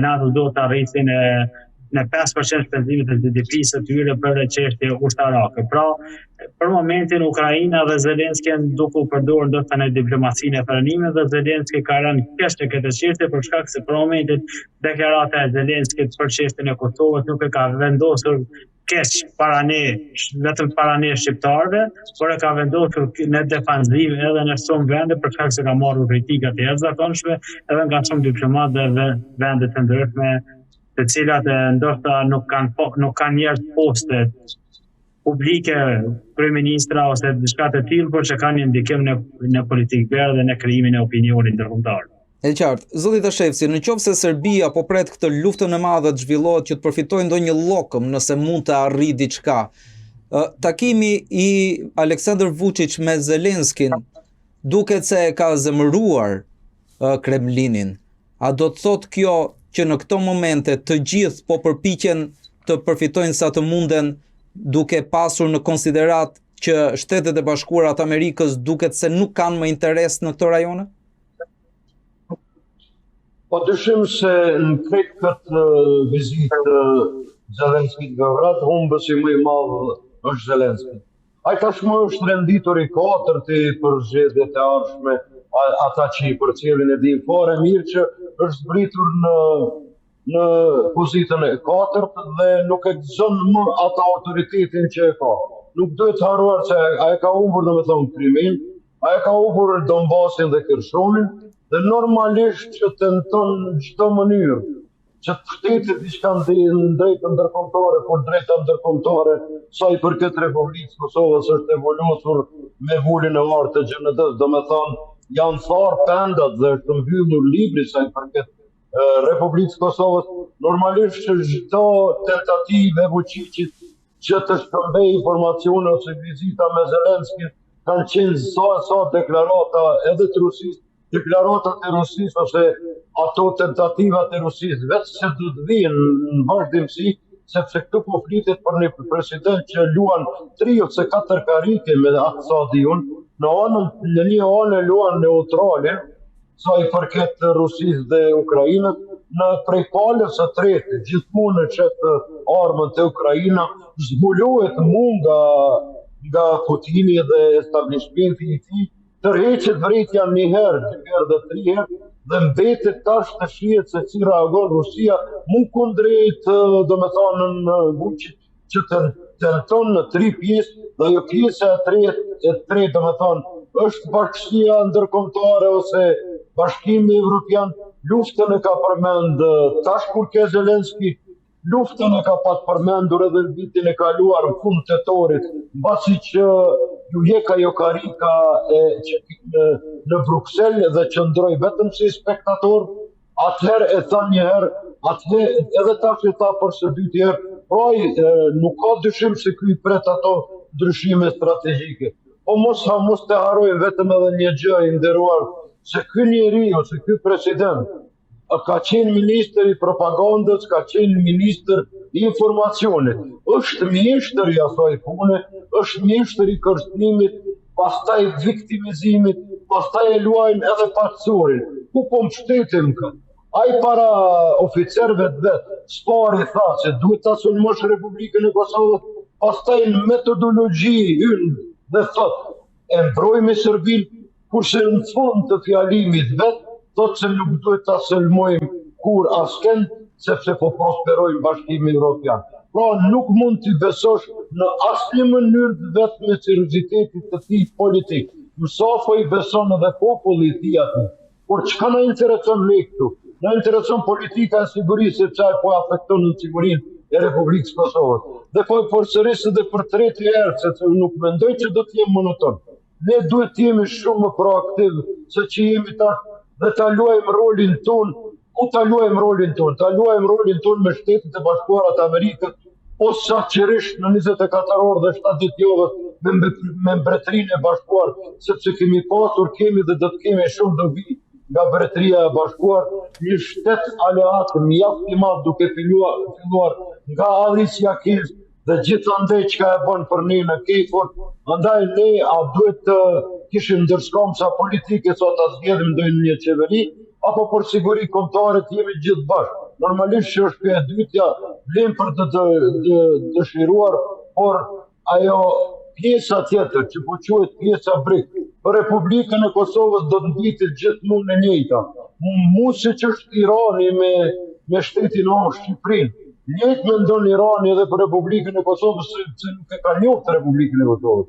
NATO duhet të arritin në 5% shpenzimet e GDP-së të tyre për çështje ushtarake. Pra, për momentin Ukraina dhe Zelenski janë duke u përdorur ndoshta në diplomacinë e frenimit dhe Zelenski ka rënë keq në këtë çështje për shkak se për momentin deklarata e Zelenskit për çështjen e Kosovës nuk e ka vendosur keq vetëm para ne shqiptarëve, por e ka vendosur në defensiv edhe në shumë vende për shkak se ka marrur kritika të jashtëzakonshme edhe nga shumë diplomatë dhe vende të ndryshme të cilat ndoshta nuk kanë njerëz poste publike, kryeministra ose diçka të tillë, por që kanë një ndikim në politikë verë dhe në krijimin e opinionit ndërkombëtar. E qartë, zoti Tashevsi, nëse Serbia po pret këtë luftën e madhe të zhvillohet që të përfitojë ndonjë llokëm nëse mund të arrijë diçka. Takimi i Aleksandar Vučić me Zelenskin duket se e ka zemëruar Kremlinin. A do të thotë kjo që në këto momente të gjithë po përpiqen të përfitojnë sa të munden, duke pasur në konsiderat që Shtetet e Bashkuara të Amerikës duket se nuk kanë më interes në këto rajone? Po dyshim se në krejt këtë vizitë Zelenskit nga Beograd, humbësi më i madh është Zelenski. Ai tashmë është renditur i katërti për zgjedhjet e ardhshme, ata që i përcjellin e din fare mirë që është zbritur në pozitën e katërt dhe nuk e gëzon më atë autoritetin që e ka. Nuk duhet haruar se ai ka humbur domethënë Krimin, ai ka humbur Donbasin dhe Khersonin dhe normalisht që tenton në çdo mënyrë që të shtetit diçka në drejtë ndërkombëtare, por drejta ndërkombëtare sa i përket Republikës Kosovës është evoluar me vulin e lartë të GND-s, domethënë janë tharë pendat dhe është mbyllur libri sa i përket Republikës Kosovës. Normalisht që çdo tentativë e Vučićit që të shpërndej informacione ose vizita me Zelenski kanë qenë sa deklarata edhe të Rusisë, deklaratat e Rusisë ose ato tentativat e Rusisë, vetë se do të vinë në vazhdimsi, sepse këtu po flitet për një president që luan 3 ose 4 karike me Asadiun, në një anë luan neutrale, sa i përket Rusisë dhe Ukrainës, në prej palës së tretë, gjithmonë në çetë armën të Ukraina, zbulohet nga Putini dhe establishmenti i tij, tërheqet vërejtja një herë, 2 herë dhe 3 herë, dhe mbetet tash të shihet se si reagon Rusia mu kundrejt domethënë në Vučić që tenton në 3 pjesë, dhe ajo pjesa e tretë domethënë është bashkësia ndërkombëtare ose Bashkimi Evropian. Luftën e ka përmend tash kur ke Zelenski, luftën e ka pat përmendur edhe në vitin e kaluar në fund tetorit, mbasi që ju jeka ajo karika në Bruxelles dhe qëndroi vetëm si spektator, atëherë e tha një herë, atëherë edhe tash e tha për së dytë herë, nuk ka dyshim se ky i pret ato ndryshime strategjike. Po mos të harojmë vetëm edhe një gjë i nderuar, se ky njeri ose ky president ka qenë ministër i propagandës, ka qenë ministër i informacionit, është mjeshtër i asaj pune, është mjeshtër i kërcënimit, pastaj viktimizimit, pastaj e luajnë edhe paqësorin. Ku po mbështetim kë? Ai para oficerëve të vet, spari tha se duhet ta sulmosh Republikën e Kosovës, pastaj në metodologji ynë dhe thot e mbrojmë Serbinë, kurse në fund të fjalimit vet thot se nuk duhet ta sulmojmë kur askënd, sepse po prosperojnë Bashkimi Evropian. Pra nuk mund t'i besosh në asnjë mënyrë vetëm me seriozitetit të tij politik. Mësafo i beson edhe populli i tij aty. Por çka na intereson ne këtu? Na intereson politika e sigurisë, sepse ai po afekton në sigurinë e Republikës Kosovës. Dhe po e përsëris edhe për 3 herë, sepse nuk mendoj që do të jem monoton. Ne duhet të jemi shumë më proaktiv, se që jemi tash dhe ta luajmë rolin ton. Ku ta luajmë rolin ton? Ta luajmë rolin ton me Shtetet e Bashkuara të Amerikës, posaçërisht në 24 orë dhe 7 javë me Mbretërinë e Bashkuar, sepse kemi dhe do të kemi shumë dobi nga Mbretëria e Bashkuar, një shtet aleat mjaft i madh duke filluar nga Alicia Keys dhe gjithandej çka e bën për ne në KFOR. Andaj ne duhet të kishim ndërskamsa politike sa ta zgjedhim ndonjë një qeveri, apo për siguri kombëtare të jemi gjithë bashkë. Normalisht që është e dytja vlen për të dëshiruar, por ajo pjesa tjetër që po quhet pjesa BRIC, për Republikën e Kosovës do të mbitet gjithmonë e njëjta. Mu siç është Irani me shtetin e Shqipërinë, njëjtë mendon Irani edhe për Republikën e Kosovës, se nuk e ka njohur Republikën e Kosovës.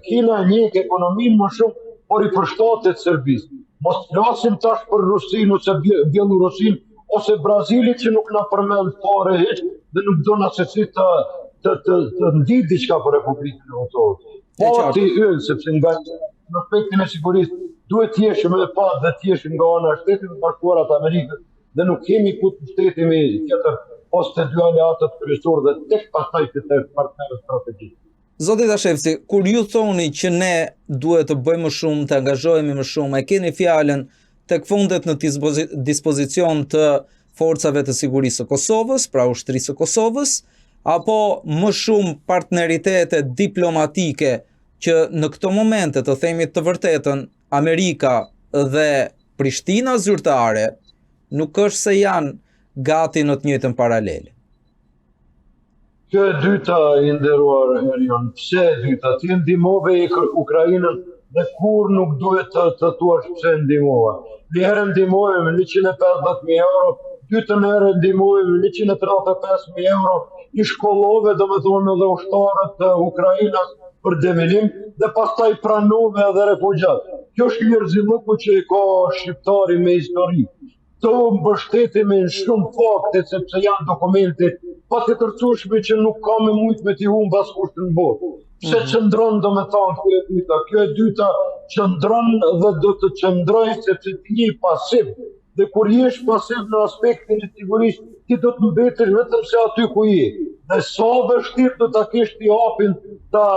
Kina njeh ekonominë më shumë, por i përshtatet Serbisë. Mos flasim tash për Rusinë ose Bielorusinë ose Brazilin që nuk na përmend fare hiç dhe nuk do na sesi të ndiq diçka për Republikën e Kosovës. Pati ynë, sepse nga aspektin e sigurisë duhet të jeshim edhe pas dhe të jeshim nga ana e Shtetit të Bashkuara të Amerikës dhe nuk kemi ku të mbështetemi tjetër ose të dy aleatët kryesorë dhe tek pastaj të partnerët strategjik. Zoti Tashevci, kur ju thoni që ne duhet të bëjmë më shumë, të angazhohemi më shumë, e keni fjalën tek fundet në dispozicion të forcave të sigurisë së Kosovës, pra ushtrisë së Kosovës, apo më shumë partneritete diplomatike që në këto momente të themi të vërtetën Amerika dhe Prishtina zyrtare nuk është se janë gati në të njëjtën paralel. Kjo e dyta i nderuar Erion, pse e dyta? Ti ndihmove Ukrainën dhe kur nuk duhet të thuash pse ndihmova. Një herë ndihmove me 150.000 euro, dytën herë ndihmove me 135.000 euro, i shkollove domethënë edhe ushtarët të Ukrainës për deminim dhe pastaj pranove edhe refugjat. Kjo është njerëzilluku që i ka shqiptari me histori. Të mbështetemi në shumë fakte sepse janë dokumente pa të kërcueshme që nuk ka me mujt me t'i humbë askush në botë. Pse qëndron domethënë kjo e dyta? Kjo e dyta qëndron dhe do të qëndrojë sepse ti je pasiv. Dhe kur jesh pasiv në aspektin e sigurisë, ti do të mbetesh vetëm se aty ku je. Dhe sa vështirë do ta kesh ti hapin ta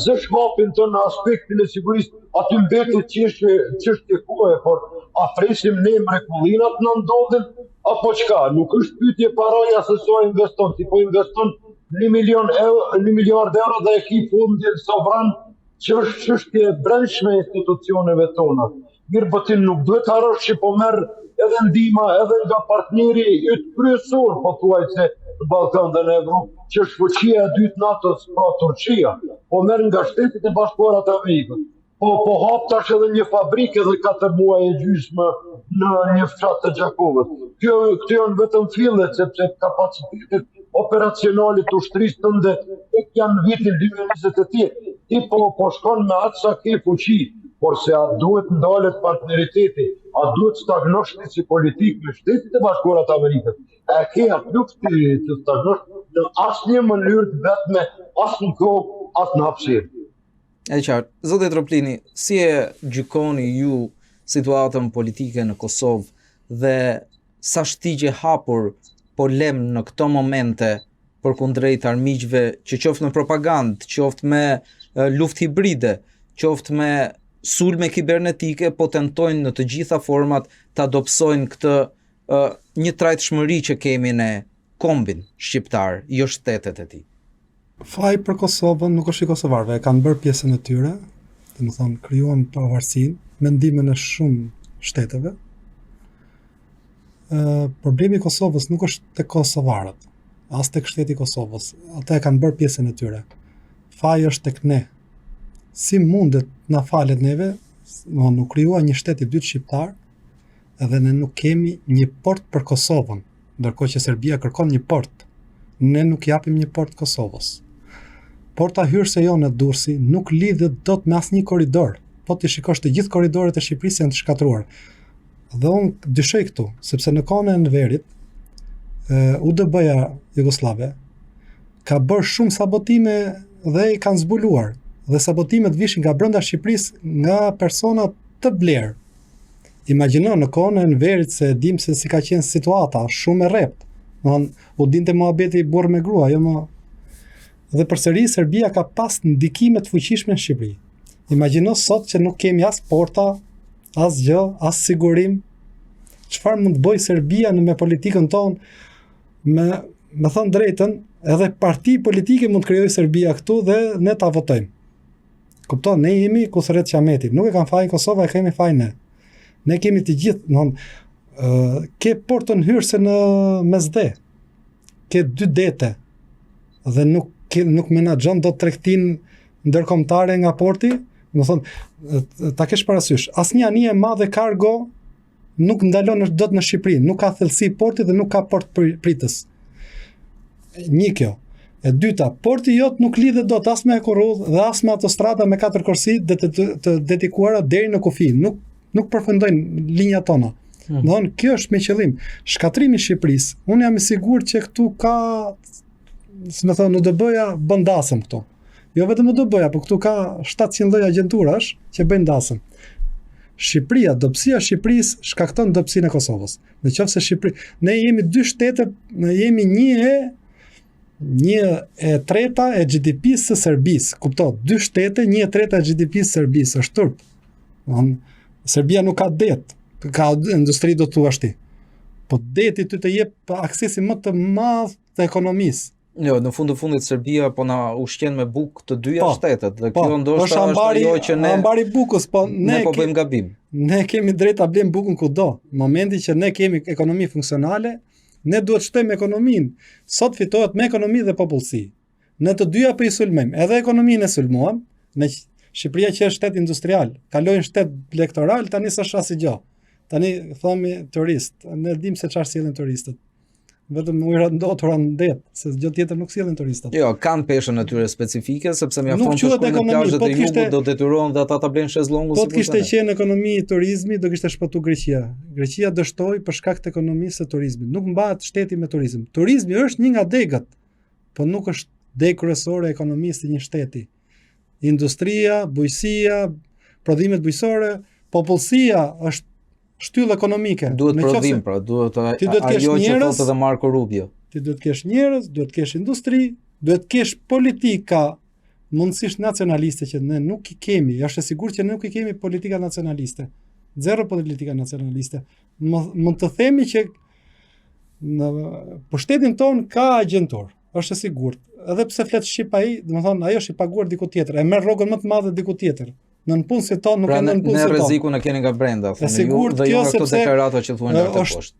zësh hapin të në aspektin e sigurisë, aty mbetet çështje kohe, por a presim ne mrekullinat në ndodhin, apo çka? Nuk është pyetje paraja se sa investon, ti po investon 1 miliard euro dhe e ki fondin sovran që është çështje e brendshme e institucioneve tona. Mirë, po ti nuk duhet harrosh që po merr edhe ndihma edhe nga partneri yt kryesor, pothuajse në Ballkan dhe në Evropë, që është fuqia e dytë NATO-s, pra Turqia, po merr nga Shtetet e Bashkuara të Amerikës. Po hap tash edhe një fabrikë edhe 4 muaj e gjysmë në një fshat të Gjakovës. Këto janë vetëm fillet, sepse kapacitetet operacionale të ushtrisë tënde janë vitin 2023. Ti po shkon me atë sa ke fuqi, por se a duhet ndalet partneriteti, a duhet stagnosh si politik me Shtetet e Bashkuara të Amerikës. E ke atë luftë të stagnosh në asnjë mënyrë të vetme, as në kohë, as në hapësirë. E qartë, Zoti Troplini, si e gjykoni ju situatën politike në Kosovë dhe sa shtigje hapur po lem në këto momente përkundrejt armiqve që qoftë në propagandë, qoftë me luftë hibride, qoftë me sulme kibernetike, po tentojnë në të gjitha format të adopsojnë këtë një trajtshmëri që kemi ne, kombin shqiptar, jo shtetet e tij. Faji për Kosovën nuk është i kosovarëve, e kanë bërë pjesën e tyre, domethënë krijuan pavarësinë me ndihmën e shumë shteteve. Problemi i Kosovës nuk është tek kosovarët, as tek shteti i Kosovës. Ata e kanë bërë pjesën e tyre. Faji është tek ne. Si mundet na falet neve, nuk krijua një shtet i dytë shqiptar, edhe ne nuk kemi një port për Kosovën, ndërkohë që Serbia kërkon një port. Ne nuk japim një port Kosovës. Porta hyrëse jonë në Durrësi nuk lidhet dot me asnjë korridor. Po ti shikosh të gjithë korridoret e Shqipërisë janë të shkatruar. Dhe unë dyshoj këtu, sepse në kohën e Enverit, UDB-ja Jugoslave ka bërë shumë sabotime dhe i kanë zbuluar. Dhe sabotimet vishin nga brenda Shqipërisë nga persona të blerë. Imagjino në kohën e Enverit se dim se si ka qenë situata, shumë e rrept. U dinte mohabeti burr me grua, jo më. Dhe përsëri Serbia ka pas ndikime të fuqishme në Shqipëri. Imagjino sot që nuk kemi as porta, as gjë, as sigurim. Çfarë mund të bëjë Serbia me politikën tonë? Me thënë drejtën, edhe parti politike mund të krijojë Serbia këtu dhe ne ta votojmë. Kupton, ne jemi kusret Qametit, nuk e kanë fajin Kosova, e kemi fajin ne. Ne kemi të gjithë, ke portën hyrëse në Mesdhe, ke 2 dete, dhe nuk menaxhon dot tregtin ndërkombëtare nga porti, ta kesh parasysh, asnjë anije e madhe kargo nuk ndalon dot në Shqipëri, nuk ka thellësi porti dhe nuk ka port pritës. Një kjo. E dyta, porti jot nuk lidhet dot as me korrudhë dhe as me autostrada me 4 korsi të dedikuara deri në kufi, nuk përfundojnë linjat tona. Kjo është me qëllim shkatrimi i Shqipërisë. Unë jam i sigurt që këtu ka, si më thonë, UDB-ja bën dasëm këtu. Jo vetëm UDB-ja, por këtu ka 700 lloj agjenturash që bëjnë dasëm. Shqipëria, dobësia e Shqipërisë shkakton dobësinë e Kosovës. Nëse Shqipëri, ne jemi 2 shtete, ne jemi 1/3 e GDP-së së Serbisë. Kupto, 2 shtete, 1/3 e GDP-së së Serbisë është turp. Serbia nuk ka det, ka industri do të thuash ti. Po deti të jep aksesi më të madh të ekonomisë. Jo, në fund të fundit Serbia po na ushqen me bukë të dyja shtetet dhe kjo ndoshta është ajo që ne ambari bukës, po ne po bëjmë gabim. Ne kemi drejt ta blejmë bukën kudo. Në momentin që ne kemi ekonomi funksionale, ne duhet shtojmë ekonominë. Sot fitohet me ekonomi dhe popullsi. Ne të dyja po i sulmojmë. Edhe ekonominë e sulmuam, ne Shqipëria që është shtet industrial, kalojnë shtet elektoral, tani s'është asgjë. Tani thomi turist, ne dim se çfarë sjellin turistët. Vetëm ujëra ndotura në det, se gjë tjetër nuk sjellin turistët. Jo, kanë peshën e tyre specifike, sepse mjafton të quhet shkojnë në ekonomi, plazhet po e jugut, do detyrohen dhe ata ta blejnë shezllongun. Po të kishte qenë ekonomi i turizmi, do kishte shpëtuar Greqia. Greqia dështoi për shkak të ekonomisë së turizmit. Nuk mbahet shteti me turizëm. Turizmi është një nga degët, po nuk është degë kryesore e ekonomisë të një shteti. Industria, bujqësia, prodhimet bujqësore, popullsia është shtyllë ekonomike. Duhet prodhim, pra, duhet ajo që thotë edhe Marco Rubio. Ti duhet kesh njerëz, duhet kesh industri, duhet kesh politika mundësisht nacionaliste që ne nuk i kemi. Është e sigurt që ne nuk i kemi politika nacionaliste. Zero politika nacionaliste. Mund të themi që në pushtetin ton ka agjentur. Është e sigurt. Edhe pse flet shqip ai, domethënë ajo është i paguar diku tjetër. E merr rrogën më të madhe diku tjetër. Në punësit tonë nuk e në punësit tonë. Ne rrezikun e keni nga brenda, thonë ju, dhe jo nga këto deklarata që thuan nga poshtë.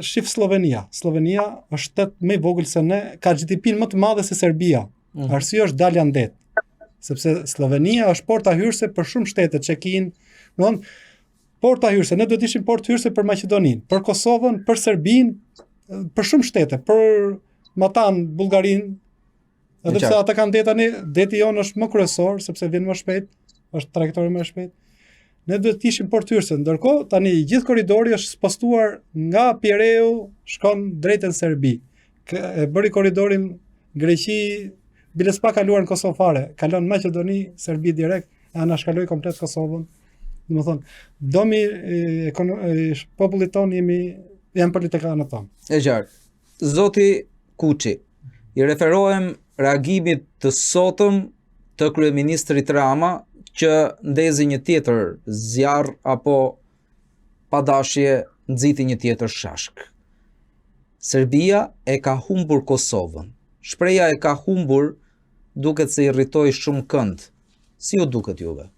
Shif Slovenia. Slovenia është shtet më i vogël se ne, ka GDP-n më të madhe se Serbia. Arsyeja është dalja në det. Sepse Slovenia është porta hyrëse për shumë shtete, Çekinë, domthonë porta hyrëse, ne do të ishim portë hyrëse për Maqedoninë, për Kosovën, për Serbinë, për shumë shtete, për Matan, Bullgarinë. Edhe pse ata kanë det tani, deti jonë është më kryesor sepse vjen më shpejt, është trajektori më shpejt. Ne duhet të ishim portë hyrëse, ndërkohë tani gjithë korridori është spostuar nga Pireu shkon drejt në Serbi. E bëri korridorin Greqi, bile s'pa kaluar në Kosovë fare, kalon Maqedoni, Serbi direkt, e anashkaloi komplet Kosovën. Domethënë, domi popullit tonë janë politikanët tonë. E qartë. Zoti Kuçi, i referohem reagimit të sotëm të kryeministrit Rama që ndezi një tjetër zjarr apo padashje nxiti një tjetër shashk. Serbia e ka humbur Kosovën. Shpreha e ka humbur duket se i rritoi shumë kënd. Si u duket juve?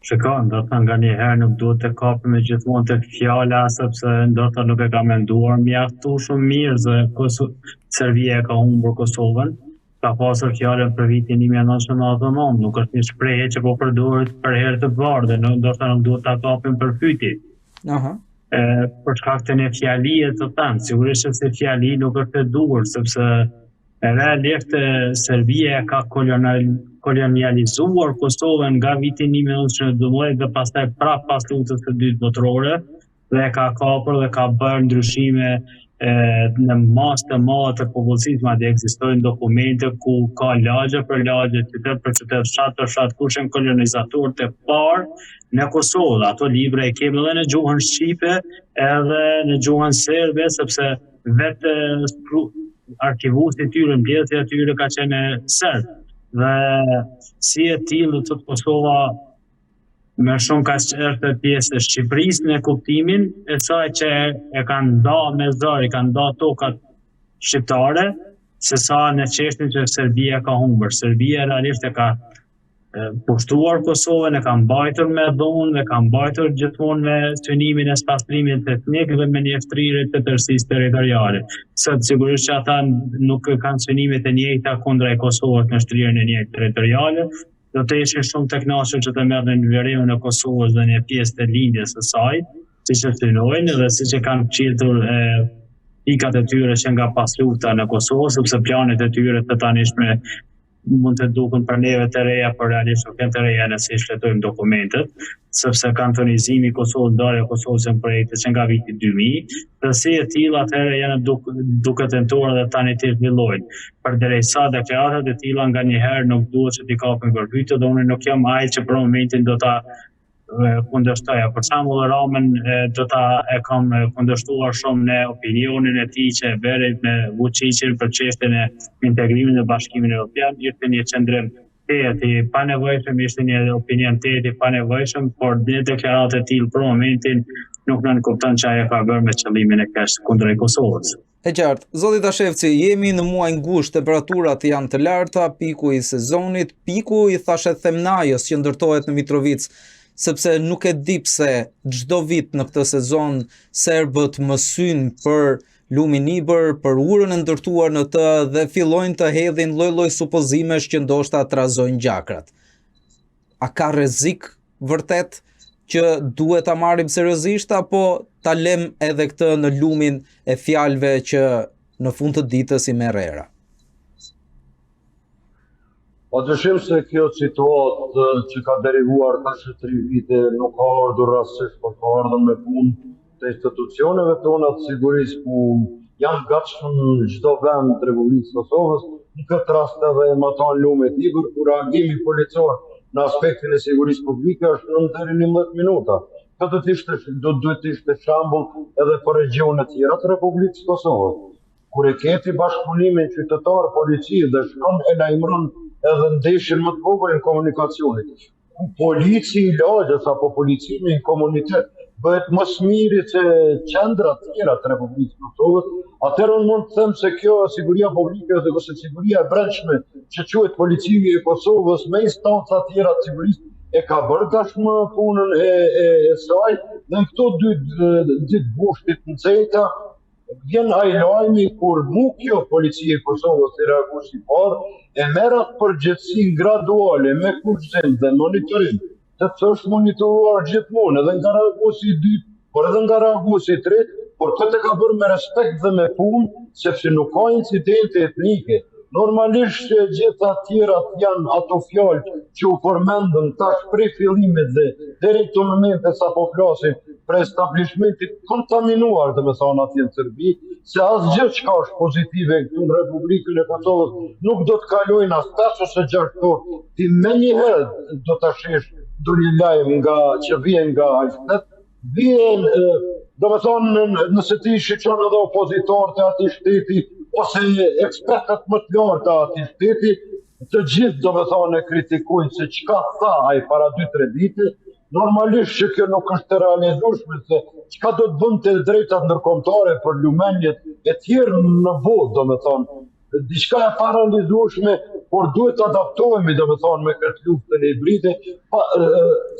Shikon, do të nga një herë nuk duhet të kapim me gjithmonë të fjala, sepse ndoshta nuk e ka menduar mjaftu shumë mirë se Serbia e ka humbur Kosovën. Ka pasur fjalën për vitin 1999, nuk është një shprehje që po përdoret për herë të bardhë, ndoshta nuk duhet ta kapim për fyti. Për shkak të një fjalie të thënë, sigurisht se fjali nuk është e duhur, sepse realisht Serbia ka kolonializuar Kosovën nga viti 1912 dhe pastaj prapë pas luftës së dytë botërore dhe ka kapur dhe ka bërë ndryshime në masë të madhe të popullsisë, madje ekzistojnë dokumente ku ka lagje për lagje, qytet për qytet, fshat për fshat, kush janë kolonizatorët e parë në Kosovë. Ato libra e kemi edhe në gjuhën shqipe, edhe në gjuhën serbe, sepse vetë arkivuesi i tyre, mbledhja e tyre ka qenë serb. Dhe si e tillë të Kosova me shumë ka është pjesë e Shqipërisë në kuptimin e saj që e kanë nda me zëri, kanë nda tokat shqiptare, se sa në çështjen që Serbia ka humbur. Serbia realisht e ka pushtuar Kosovën, e ka mbajtur me dhunë, e ka mbajtur gjithmonë me synimin e spastrimit etnik dhe me njeftrirje të tërësisë territoriale. Sot sigurisht që ata nuk kanë synimet e njëjta kundra e Kosovës në shtrirjen e njëjtë territoriale. Do të ishin shumë të kënaqur që të merrnin verimin e Kosovës dhe një pjesë të lindjes së saj, siç e synojnë dhe siç e kanë qitur pikat e tyre që nga pas lufta në Kosovë, sepse planet e tyre të tanishme mund të duken për neve të reja, por realisht nuk janë të reja nëse i shfletojmë dokumentet, sepse kantonizimi i Kosovës, ndarja e Kosovës në projekte që nga viti 2000, dhe si e tilla atëherë janë duke tentuar dhe tani të zhvillojnë. Përderisa deklaratat e tilla nganjëherë nuk duhet që t'i kapin për vytë, dhe unë nuk jam ai që për momentin do ta kundërshtoja. Për shembull, Ramën do ta e kam kundërshtuar shumë në opinionin e tij që e bëri me Vučićin për çështjen e integrimit në Bashkimin Evropian, ishte një qendrim i panevojshëm, ishte një opinion i panevojshëm, por në deklaratë e tillë për momentin nuk nën kupton që ajo ka bërë me qëllimin e keq kundër Kosovës. E qartë, zoti Tashevci, jemi në muaj ngusht, temperaturat janë të larta, piku i sezonit, piku i thashe themnajës që ndërtohet në Mitrovic, sepse nuk e di pse çdo vit në këtë sezon serbët mësyn për lumin Ibër, për urën e ndërtuar në të dhe fillojnë të hedhin lloj-lloj supozimesh që ndoshta trazojnë gjakrat. A ka rrezik vërtet që duhet ta marrim seriozisht apo ta lëm edhe këtë në lumin e fjalëve që në fund të ditës i merr era? Padyshim se kjo situatë që ka derivuar tash 3 vite nuk ka ardhur rastësisht, por ka ardhur me punë të institucioneve tona të sigurisë ku janë gatshëm në çdo vend të Republikës Kosovës, në këtë rast edhe me ata lumit Ibër, ku reagimi policor në aspektin e sigurisë publike është 9 deri në 11 minuta. Këtë duhet të ishte shembull edhe për regjione të tjera të Republikës Kosovës. Kur e keti bashkëpunimin qytetar polici dhe shkon e lajmëron edhe ndeshjen më të vogël në komunikacionit. Polici i lagjës apo policimi i komunitet bëhet më smiri se qendra të tjera të Republikës Kosovës, atëherë unë mund të them se kjo siguria publike ose siguria e brendshme që quhet policia e Kosovës me instanca të tjera të sigurisë e ka bërë tashmë punën e saj dhe në këto 2 ditë gushtit në cejta vjen ai lajmi kur kjo policia e Kosovës i reagon si parë e merr atë përgjegjësinë graduale me kurzim dhe monitorim, sepse është monitoruar gjithmonë edhe nga reaguesi i dytë, por edhe nga reaguesi i tretë, por këtë ka bërë me respekt dhe me punë, sepse nuk ka incidente etnike. Normalisht që gjitha tjerat janë ato fjalë që u përmendën tash prej fillimit dhe deri këto momente sa po flasim për establishmentit kontaminuar domethënë atje në Serbi, se asgjë çka është pozitive këtu në Republikën e Kosovës nuk do të kalojnë as 5 ose 6 orë. Ti menjëherë do ta shesh ndonjë lajm nga që vjen nga ai shtet, vjen domethënë nëse ti shiqon edhe opozitorët e atij shteti ose ekspertët më të lartë të atij shteti, të gjithë domethënë e kritikojnë se çka tha ai para 2-3 vite, normalisht që kjo nuk është e realizueshme se çka do të bënte drejtat ndërkombëtare për lumenjet e tjerë në botë, domethënë diçka e paralizueshme, por duhet të adaptohemi domethënë me këtë luftën e hibride.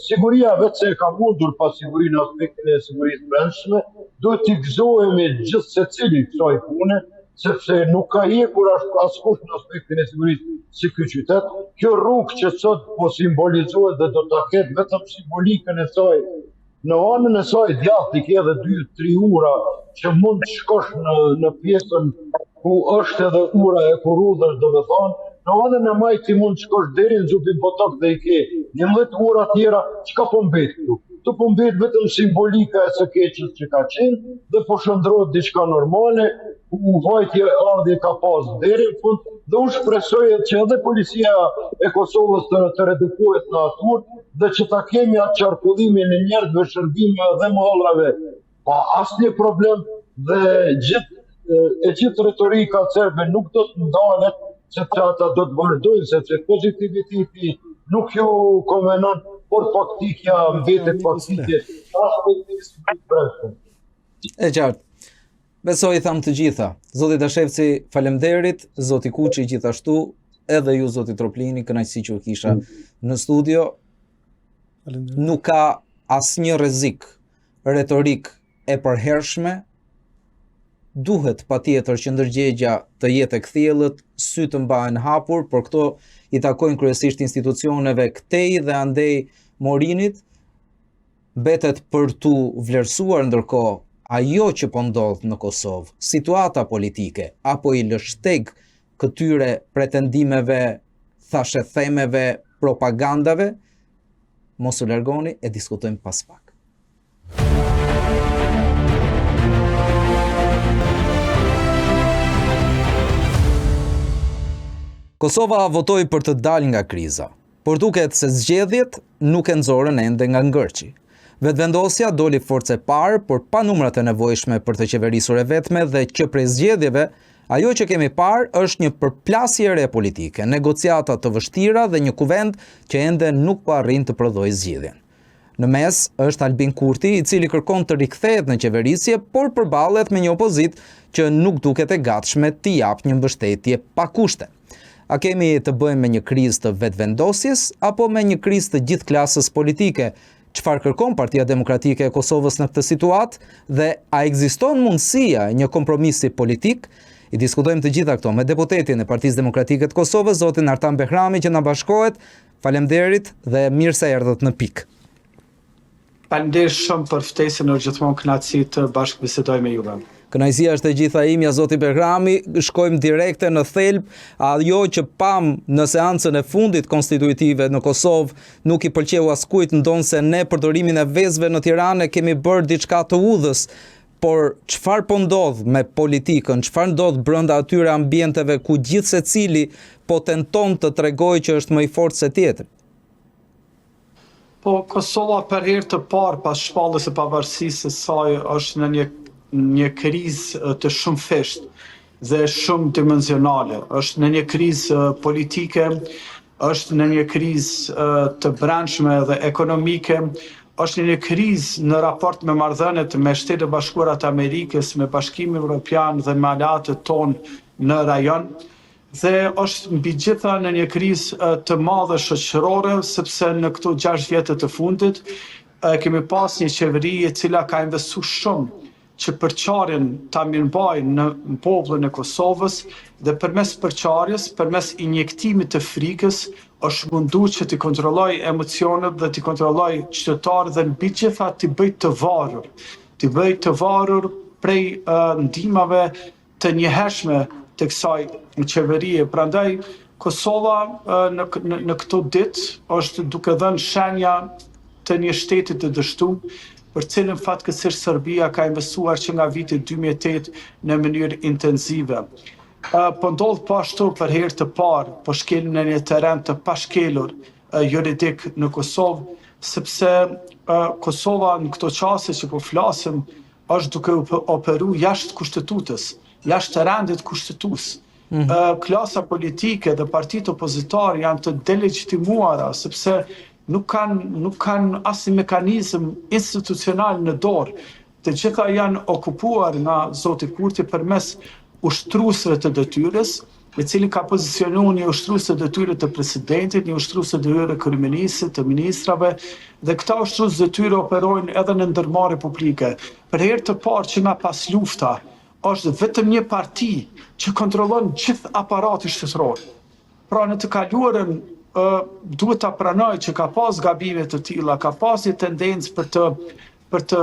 Siguria vetë se ka mundur pa sigurinë në aspektin e sigurisë brendshme, duhet të gëzohemi gjithë secili kësaj pune, sepse nuk ka hekur askush në aspektin e sigurisë si ky qytet. Kjo rrugë që sot po simbolizohet dhe do ta ketë vetëm simbolikën e saj, në anën e saj djathtë ke edhe 2-3 ura që mund të shkosh në pjesën ku është edhe ura e Kurudhës, domethënë, në anën e majtë ti mund të shkosh deri në Xhupin Potok dhe i ke 11 ura tjera, çka po mbet këtu? Këtu po mbet vetëm simbolika e së keqes që ka qenë dhe po shndrohet diçka normale, ku vajtje ardhi ka pas deri në fund dhe unë shpresoj që edhe policia e Kosovës të redukohet në atur dhe që ta kemi atë qarkullimin e njerëzve, shërbime dhe mollrave pa asnjë problem dhe gjithë retorika serbe nuk do të ndalet sepse ata do të vazhdojnë, sepse pozitiviteti nuk ju konvenon, por faktikja mbetet faktike. E qartë. Besoj tham të gjitha. Zoti Tashevci, faleminderit, zoti Kuçi gjithashtu, edhe ju zoti Troplini, kënaqësi që u kisha në studio. Nuk ka asnjë rrezik retorik e përhershme. Duhet patjetër që ndërgjegja të jetë e kthjellët, sy të mbahen hapur, por këto i takojnë kryesisht institucioneve këtej dhe andej Morinit. Betet për tu vlerësuar ndërkohë ajo që po ndodh në Kosovë, situata politike, apo i lështeg këtyre pretendimeve, thashethemeve, propagandave, mos u largoni e diskutojmë pas pak. Kosova votoi për të dalë nga kriza. por duket se zgjedhjet nuk e nxorën ende nga ngërçi. Vetëvendosja doli forcë e parë, por pa numrat e nevojshme për të qeverisur e vetme dhe që prej zgjedhjeve, ajo që kemi parë është një përplasje e re politike, negociata të vështira dhe një kuvend që ende nuk po arrin të prodhojë zgjidhjen. Në mes është Albin Kurti, i cili kërkon të rikthehet në qeverisje, por përballet me një opozitë që nuk duket e gatshme të japë një mbështetje pa kushte. A kemi të bëjmë me një krizë të vetëvendosjes apo me një krizë të gjithë klasës politike? Çfarë kërkon Partia Demokratike e Kosovës në këtë situatë dhe a ekziston mundësia e një kompromisi politik? I diskutojmë të gjitha këto me deputetin e Partisë Demokratike të Kosovës, zotin Artan Behrami, që na bashkohet. Faleminderit dhe mirë se erdhët në pikë. Faleminderit shumë për ftesën, është gjithmonë kënaqësi të bashkëbisedoj me juve. Kënaqësia është e gjitha imja, zoti Behrami. Shkojmë direkte në thelb. Ajo që pam në seancën e fundit konstitutive në Kosovë nuk i pëlqeu askujt, ndonse ne përdorimin e vezëve në Tiranë kemi bërë diçka të udhës. Por çfarë po ndodh me politikën, çfarë ndodh brenda atyre ambienteve ku gjithë secili po tenton të tregojë që është më i fortë se tjetri? Po Kosova për herë të parë pas shpalljes së pavarësisë së saj është në një krizë të shumë fesht dhe shumë dimensionale. Është në një krizë politike, është në një krizë të brendshme dhe ekonomike, është një krizë në raport me marrëdhëniet me Shtetet e Bashkuara të Amerikës, me Bashkimin Evropian dhe me aleatët tonë në rajon. Dhe është mbi gjitha në një krizë të madhe shoqërore, sepse në këto 6 vjet të fundit kemi pas një qeveri e cila ka investuar shumë që përçarjen ta mirëmbajnë në popullin e Kosovës dhe përmes përçarjes, përmes injektimit të frikës, është munduar që të kontrolloj emocionet dhe të kontrolloj qytetarët dhe mbi gjitha të bëj të varur prej ndihmave të njëhershme të kësaj qeverie. Prandaj Kosova në këto ditë është duke dhënë shenja të një shteti të dështuar, për cilën fatkeqësisht Serbia ka investuar që nga viti 2008 në mënyrë intensive. Po ndodh po ashtu për herë të parë, po shkelin në një terren të pashkelur juridik në Kosovë, sepse Kosova në këto çaste që po flasim është duke operu jashtë kushtetues, jashtë rendit kushtetues. Klasa politike dhe partitë opozitare janë të delegitimuara sepse nuk kanë asnjë mekanizëm institucional në dorë. Të gjitha janë okupuar nga zoti Kurti përmes ushtruesve të detyrës, i cili ka pozicionuar një ushtrues të detyrës të presidentit, një ushtrues të detyrës të kryeministit, të ministrave, dhe këta ushtrues të detyrë operojnë edhe në ndërmarrje publike. Për herë të parë që nga pas lufta, është vetëm një parti që kontrollon gjithë aparatin shtetëror. Pra në të kaluarën duhet ta pranoj që ka pas gabime të tilla, ka pas një tendencë për të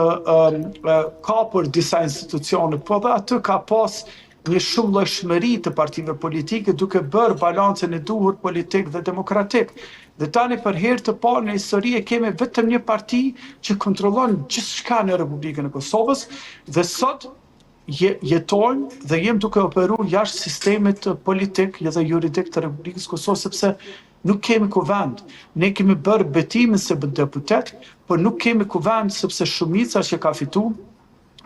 kapur disa institucione, po dhe aty ka pas një shumëllojshmëri të partive politike duke bërë balancën e duhur politik dhe demokratik. Dhe tani për herë të parë në histori kemi vetëm një parti që kontrollon gjithçka në Republikën e Kosovës dhe sot jetojmë dhe jem duke operuar jashtë sistemit politik dhe juridik të Republikës Kosovës, sepse nuk kemi kuvend. Ne kemi bërë betimin se deputet, por nuk kemi kuvend sepse shumica që ka fituar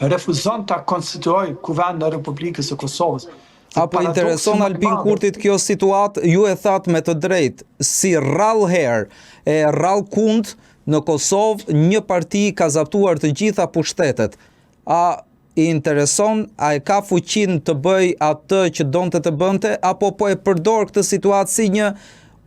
refuzon ta konstituoj kuvend në Republikës së Kosovës. Apo intereson Albin Kurtit kjo situatë, ju e thatë me të drejtë, si rrallë herë e rrallë kund në Kosovë, një parti ka zaptuar të gjitha pushtetet. A i intereson, a e ka fuqin të bëj atë që donte të bënte, apo po e përdor këtë situatë si një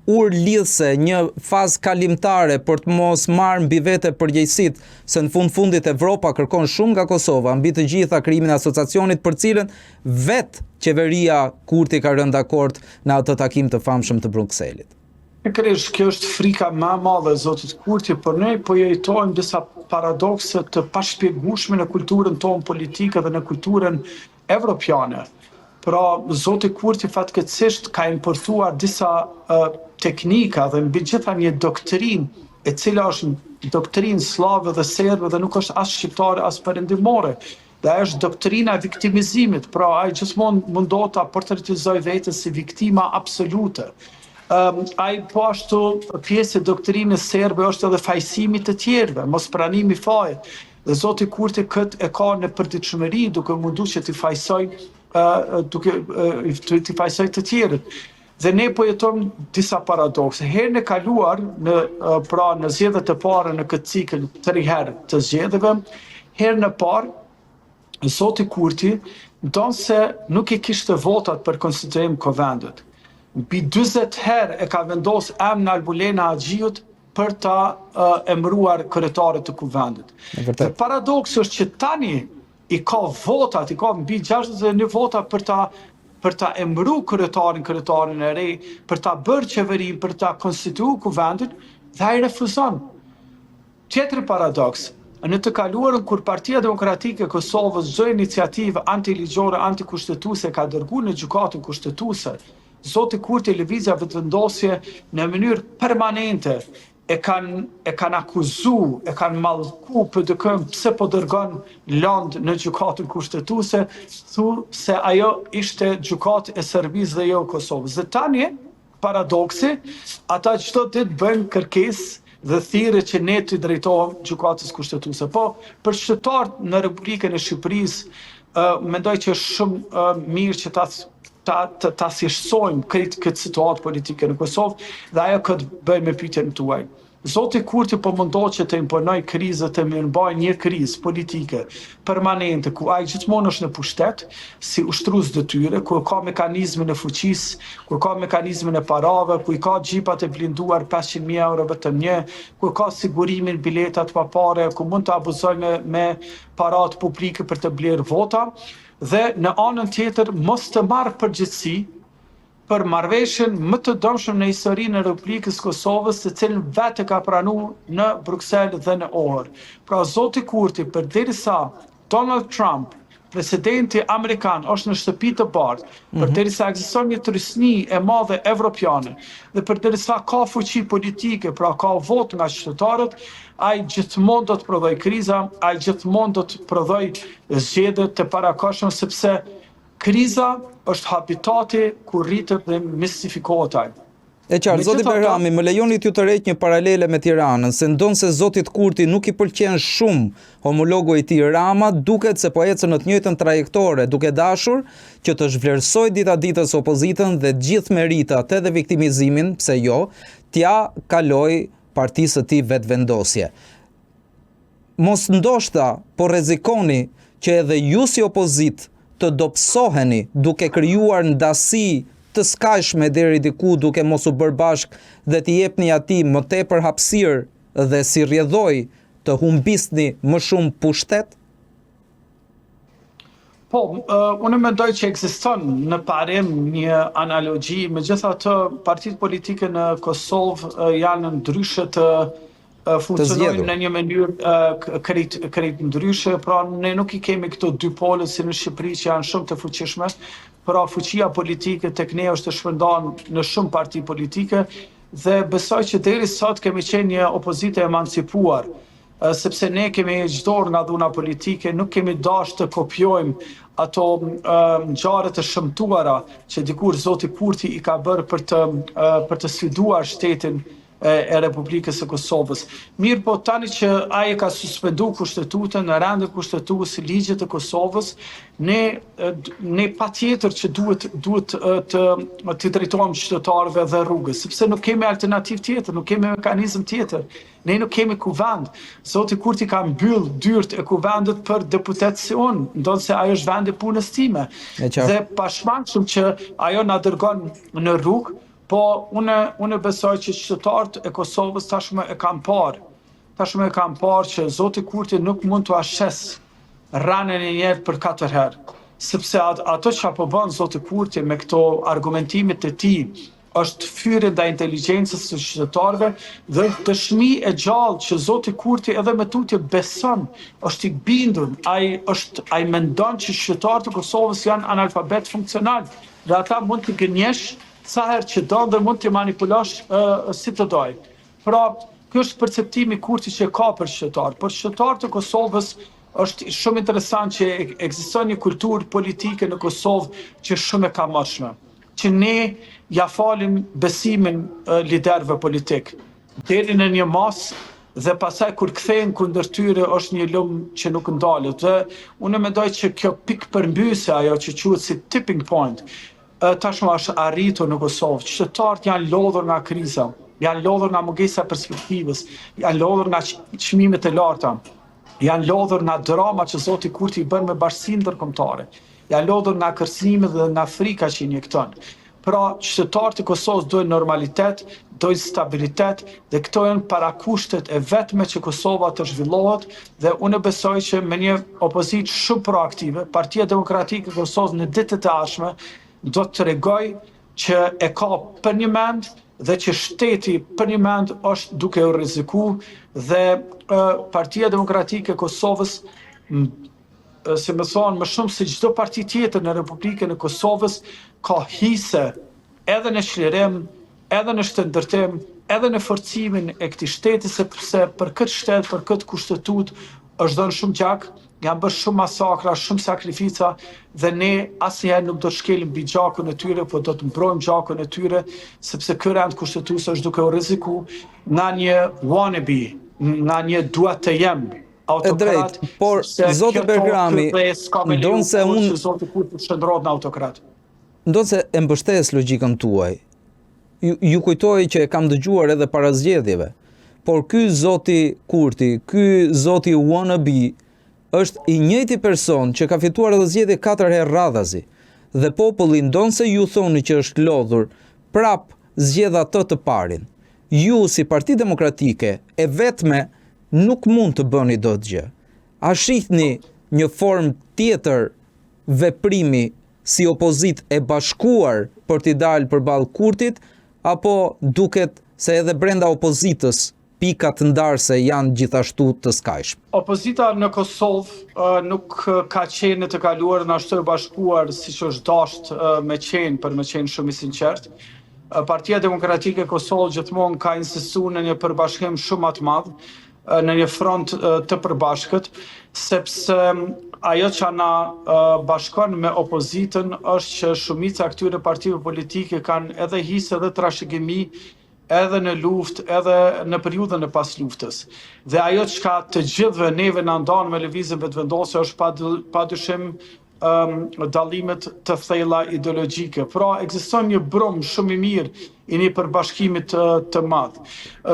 urë lidhse, një fazë kalimtare për të mos marrë mbi vete përgjegjësitë, se në fundit Evropa kërkon shumë nga Kosova, mbi të gjitha krijimin e asociacionit për cilën vetë qeveria Kurti ka rënë dakord në atë takim të famshëm të Brukselit. Kjo është frika më e madhe e zotit Kurti, por ne po jetojmë disa paradokse të pashpjegueshme në kulturën tonë politike dhe në kulturën evropiane. Pra, zoti Kurti fatkeqësisht ka importuar disa teknika dhe mbi gjitha një doktrinë e cila është doktrinë slave dhe serbe dhe nuk është as shqiptare as perëndimore. Dhe është doktrina e viktimizimit, pra ai gjithmonë mundohet ta portretizojë veten si viktima absolute. ai po ashtu pjesë e doktrinës serbe është edhe fajsimi të tjerëve, mos pranimi i fajit. Dhe Zoti Kurti këtë e ka në përditshmëri duke mundu që t'i fajsoj t'i fajsoj të tjerët. Dhe ne po jetojmë disa paradokse. Herën e kaluar në zgjedhjet e para në këtë cikël 3 herë të zgjedhjeve, herën e parë Zoti Kurti ndonse nuk i kishte votat për konstituim Kuvendit. Mbi 40 herë e ka vendos emrin Albulena Haxhiut për ta emëruar kryetarët të Kuvendit. Dhe paradoksi është që tani i ka votat, i ka mbi 61 vota për ta emëru kryetarin e re, për ta bërë qeverinë, për ta konstituu Kuvendin, dhe ai refuzon. Tjetri paradoks, në të kaluarën kur Partia Demokratike e Kosovës çdo iniciativë antiligjore, antikushtetuese ka dërguar në gjykatën kushtetuese, Zoti Kurti e lëvizja vetëvendosje në mënyrë permanente e kanë akuzu, e kanë mallku PDK-n pse po dërgon land në gjykatën kushtetuese, thu se ajo ishte gjykatë e Serbisë dhe jo Kosovës. Dhe tani, paradoksi, ata çdo ditë bëjnë kërkesë dhe thirrje që ne të drejtohem gjykatës kushtetuese. Po, për qytetarët në Republikën e Shqipërisë, mendoj që është shumë mirë që ta thjeshtsojmë këtë situatë politike në Kosovë dhe ajo këtë bëjmë me pyetjen tuaj. Zoti Kurti po mundohet që të imponoj krizët e mirëmbaj një krizë politike permanente, ku ai gjithmonë është në pushtet, si ushtrues detyre, ku ka mekanizmin e fuqisë, ku ka mekanizmin e parave, ku i ka xhipat e blinduar 500.000 euro vetëm një, ku ka sigurimin biletat pa pare, ku mund të abuzoj me parat publike për të blerë vota, dhe në anën tjetër mos të marrë përgjegjësi për marrëveshjen më të dëmshme në historinë e Republikës Kosovës, të cilën vetë ka pranuar në Bruksel dhe në Ohër. Pra Zoti Kurti, përderisa Donald Trump, presidenti amerikan, është në shtëpi të bardhë, përderisa ekziston një trysni e madhe evropiane, dhe përderisa ka fuqi politike, pra ka votë nga qytetarët, ai gjithmonë do të prodhoj kriza, ai gjithmonë do të prodhoj zgjedhje të parakohshme, sepse kriza është habitati ku rritet dhe mistifikohet ai. E qartë, Zoti Berhami, më lejoni t'ju të rejt një paralele me Tiranën, se ndonë se Zotit Kurti nuk i pëlqen shumë homologu i tij Rama, duket se po ecën në të njëjtën trajektore, duke dashur që të zhvlerësoj dita ditës opozitën dhe gjithë meritat edhe viktimizimin, pse jo, t'ja kaloj partisë së tij vetëvendosje. Mos ndoshta po rrezikoni që edhe ju si opozitë të dobësoheni duke krijuar ndasi të skajshme deri diku, duke mos u bërë bashk dhe t'i jepni atij më tepër hapësirë dhe si rrjedhoj të humbisni më shumë pushtet? Po, unë mendoj që ekziston në parim një analogji, megjithatë partitë politike në Kosovë janë ndryshe të funksionojnë në një mënyrë krejt ndryshe, pra ne nuk i kemi këto dy polët si në Shqipëri që janë shumë të fuqishme, pra fuqia politike tek ne është të shpërndarë në shumë parti politike dhe besoj që deri sot kemi qenë një opozitë emancipuar, sepse ne kemi heqdor nga dhuna politike, nuk kemi dashur të kopjojmë ato ngjarje të shëmtuara që dikur Zoti Kurti i ka bërë për të sfiduar shtetin e Republikës së Kosovës. Mirë po tani që ai ka suspendu kushtetutën, në rendin kushtetues, ligjet e Kosovës, ne patjetër që duhet të drejtohemi qytetarëve dhe rrugës, sepse nuk kemi alternativë tjetër, nuk kemi mekanizëm tjetër. Ne nuk kemi kuvend. Zoti Kurti ka mbyll dyert e kuvendit për deputet si unë, ndonse ajo është vendi punës time. Dhe pashmangshëm që ajo na dërgon në rrugë, po unë besoj që qytetarët e Kosovës tashmë e kanë parë. Tashmë e kanë parë që Zoti Kurti nuk mund të ashes rranën e njerë për 4 herë. Sepse ato që po bën Zoti Kurti me këto argumentimit të tij është fyrje ndaj inteligjencës së qytetarëve dhe dëshmi e gjallë që Zoti Kurti edhe me tutje beson, është i bindur, ai mendon që qytetarët e Kosovës janë analfabet funksional, dhe ata mund të gënjesh sa herë që do dhe mund të manipulosh si të doj. Pra, kjo është perceptimi Kurti që ka për qytetarët. Për qytetarët e Kosovës është shumë interesant që ekziston një kulturë politike në Kosovë që shumë e kamotshme. që ne ja falim besimin liderëve politik. Deri në një mas dhe pasaj kur kthehen kundër tyre është një lumë që nuk ndalet. Dhe unë mendoj që kjo pikë përmbysje, ajo që quhet si tipping point, tashmë është arritur në Kosovë. Qytetarët janë lodhur nga kriza, janë lodhur nga mungesa e perspektivës, janë lodhur nga çmimet e larta, janë lodhur nga drama që Zoti Kurti i bën me bashkësinë ndërkombëtare, janë lodhur nga kërcënimet dhe nga frika që injekton. Pra, qytetarët e Kosovës dojnë normalitet, dojnë stabilitet dhe këto janë parakushtet e vetme që Kosova të zhvillohet dhe unë besoj që me një opozitë shumë proaktive, Partia Demokratike e Kosovës në ditët e ardhshme do të tregoj që e ka për një mend dhe që shteti për një mend është duke u rreziku dhe Partia Demokratike e Kosovës si më thonë, më shumë se çdo parti tjetër në Republikën e Kosovës ka hise edhe në çlirim, edhe në shëndërtim, edhe në forcimin e këtij shteti, sepse për këtë shtet, për këtë kushtetutë është dhënë shumë gjak, janë bërë shumë masakra, shumë sakrifica dhe ne asnjëherë nuk do të shkelim mbi gjakun e tyre, po do të mbrojmë gjakun e tyre, sepse ky rend kushtetues është duke u rreziku nga një wannabe, nga një dua të jem. E drejt, por zoti Bergrami, ndonse unë zoti Kurti shndrohet në autokrat. Ndonse e mbështes logjikën tuaj. Ju kujtoj që e kam dëgjuar edhe para zgjedhjeve. Por ky zoti Kurti, ky zoti wannabe është i njëjti person që ka fituar edhe zgjedhje 4 herë radhazi. Dhe populli ndonse ju thoni që është lodhur, prap zgjedh atë të parin. Ju si Parti Demokratike e vetme nuk mund të bëni dot gjë. A shihni një formë tjetër veprimi si opozitë e bashkuar për t'i dalë përballë Kurtit, apo duket se edhe brenda opozitës pikat ndarse janë gjithashtu të skajshme? Opozita në Kosovë nuk ka qenë në të kaluarën ashtu e bashkuar siç është dashur me qenë, për me qenë shumë i sinqert. Partia Demokratike e Kosovës gjithmonë ka insistuar në një përbashkim shumë më të madh, në një front të përbashkët, sepse ajo që na bashkon me opozitën është që shumica këtyre partive politike kanë edhe hise dhe trashëgimi edhe në luftë, edhe në periudhën e pas luftës. Dhe ajo që të gjithëve neve na ndan me lëvizjen vetëvendosje është padyshim dallimet të thella ideologjike. Pra, ekziston një brum shumë i mirë i një përbashkimit të madh.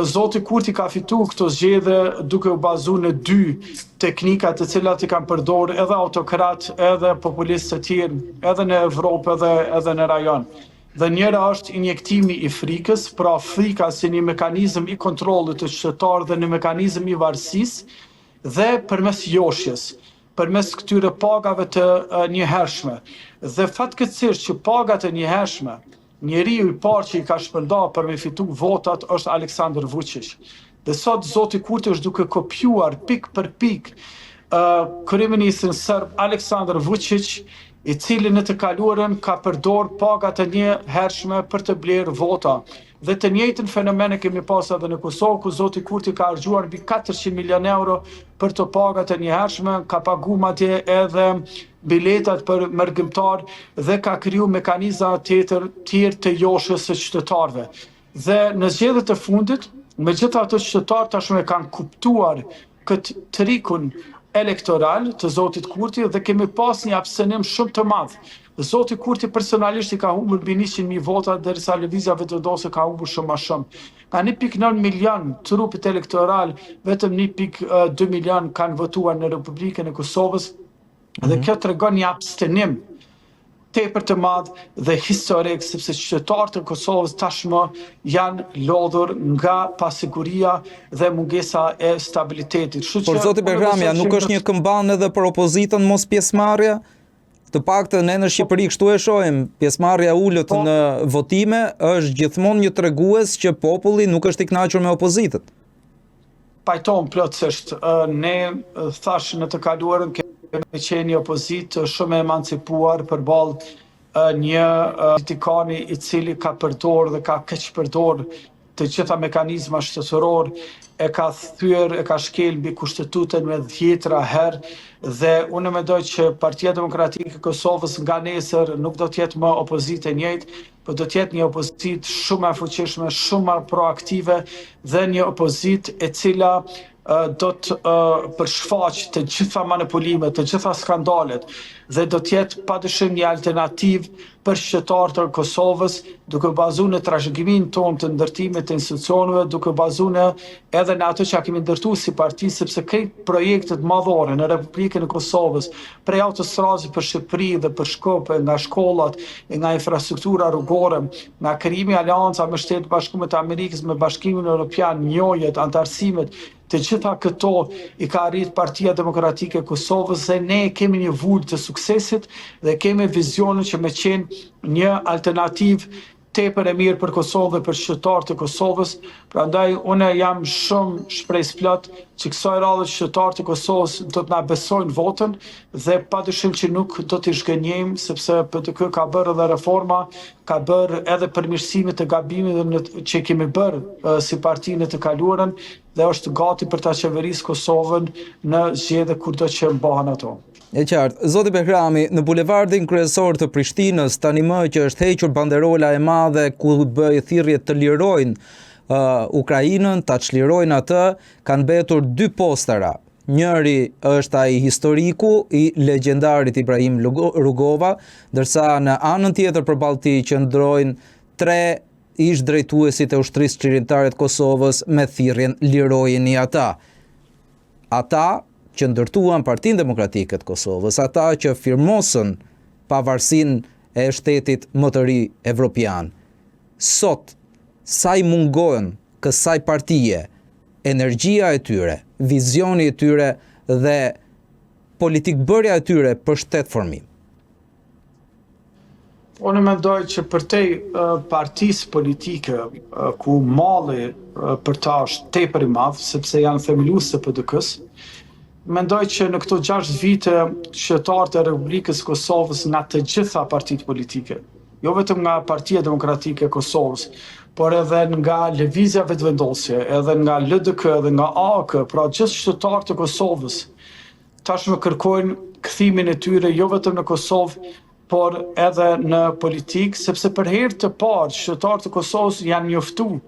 Zoti Kurti ka fituar këto zgjedhje duke u bazuar në 2 teknika të cilat i kanë përdorur edhe autokrat, edhe populistë të tjerë, edhe në Evropë edhe në rajon. Dhe njëra është injektimi i frikës, pra frika si një mekanizëm i kontrollit të qytetarëve dhe një mekanizëm i varësisë dhe përmes joshjes, përmes këtyre pagave të njëhershme. Dhe fatkeqësisht që pagat e njëhershme, njeriu i parë që i ka shpërndar për me fitu votat është Aleksandar Vučić. Dhe sot zoti Kurti është duke kopjuar pik për pik kryeministrin serb Aleksandar Vučić, i cili në të kaluarën ka përdor pagat e njëhershme për të blerë vota. Dhe të njëjtën fenomen e kemi pas edhe në Kosovë, ku zoti Kurti ka harxuar mbi 400 milionë euro për të pagat e njëhershme, ka pagu madje edhe biletat për mërgëmtar dhe ka kriju mekanizma tjerë të joshjes së qytetarëve. Dhe në zgjedhjet e fundit, megjithatë qytetarët tashmë kanë kuptuar këtë trikun elektoral të zotit Kurti dhe kemi pas një abstenim shumë të madh. Zoti Kurti personalisht i ka humbur mbi 100.000 vota, derisa lëvizja vetëvendosje ka humbur shumë më shumë. Ka 1.9 milion trupit elektoral, vetëm 1.2 milion kanë votuar në Republikën e Kosovës dhe kjo tregon një abstenim tepër të madh dhe historik, sepse qytetarët e Kosovës tashmë janë lodhur nga pasiguria dhe mungesa e stabilitetit. Por zoti Bergrami, nuk është një këmban edhe për opozitën mos pjesëmarrja? Të paktën ne në Shqipëri kështu e shohim, pjesëmarrja ulët në votime është gjithmonë një tregues që populli nuk është i kënaqur me opozitën. Pajton plotësisht, ne thash në të kaluarën kemi qenë një opozitë shumë e emancipuar përballë një politikani i cili ka përdor dhe ka keq përdor të gjitha mekanizma shtetëror, e ka thyer, e ka shkel mbi kushtetutën me 10 herë dhe unë mendoj që Partia Demokratike e Kosovës nga nesër nuk do të jetë më opozitë e njëjtë, por do të jetë një opozitë shumë e fuqishme, shumë më proaktive dhe një opozitë e cila do të përshfaq të gjitha manipulimet, të gjitha skandalet dhe do të jetë padyshim një alternativë për qytetarët e Kosovës, duke bazuar në trashëgiminë tonë të ndërtimit të institucioneve, duke bazuar edhe në ato që kemi ndërtuar si parti, sepse këto projektet madhore në Republikën e Kosovës, prej autostradës për Shqipëri dhe për Shkop, nga shkollat, nga infrastruktura rrugore, nga krijimi i aleanca me Shtetet Bashkuara të Amerikës, me Bashkimin Evropian, njohjet, antarësimet, të gjitha këto i ka arrit Partia Demokratike e Kosovës dhe ne kemi një vull të suksesit dhe kemi vizionin që me qenë një alternativë tepër e mirë për Kosovë dhe për qytetarët e Kosovës. Prandaj unë jam shumë shpresëplot që kësaj radhe qytetarët e Kosovës do të na besojnë votën dhe padyshim që nuk do t'i zhgënjejmë, sepse PDK ka bërë edhe reforma, ka bërë edhe përmirësime të gabimeve që kemi bërë si parti në të kaluarën dhe është gati për ta qeverisë Kosovën në zgjedhje kurdo që mbahen ato. E qartë, zoti Behrami, në bulevardin kryesor të Prishtinës, tani më që është hequr banderola e madhe ku bëj thirrje të lirojnë Ukrainën, ta çlirojnë atë, kanë mbetur 2 postera. Njëri është ai historiku i legjendarit Ibrahim Rugova, ndërsa në anën tjetër përballë tij qëndrojnë 3 ish drejtuesit e ushtrisë çlirimtare të Kosovës me thirrjen lirojeni ata. Ata që ndërtuan Partinë Demokratike të Kosovës, ata që firmosën pavarësinë e shtetit më të ri evropian. Sot, sa i mungohen kësaj partie, energjia e tyre, vizioni e tyre dhe politikbërja e tyre për shtetformim. Unë mendoj që për te partisë politike ku malli për ta është tepër i madh, sepse janë themelues të PDK-s, mendoj që në këto 6 vite qytetarët e Republikës Kosovës nga të gjitha partitë politike, jo vetëm nga Partia Demokratike e Kosovës, por edhe nga lëvizja vetëvendosje, edhe nga LDK, edhe nga AK, pra gjithë qytetarët e Kosovës, tashmë kërkojnë kthimin e tyre jo vetëm në Kosovë, por edhe në politikë, sepse për herë të parë qytetarët e Kosovës janë njoftuar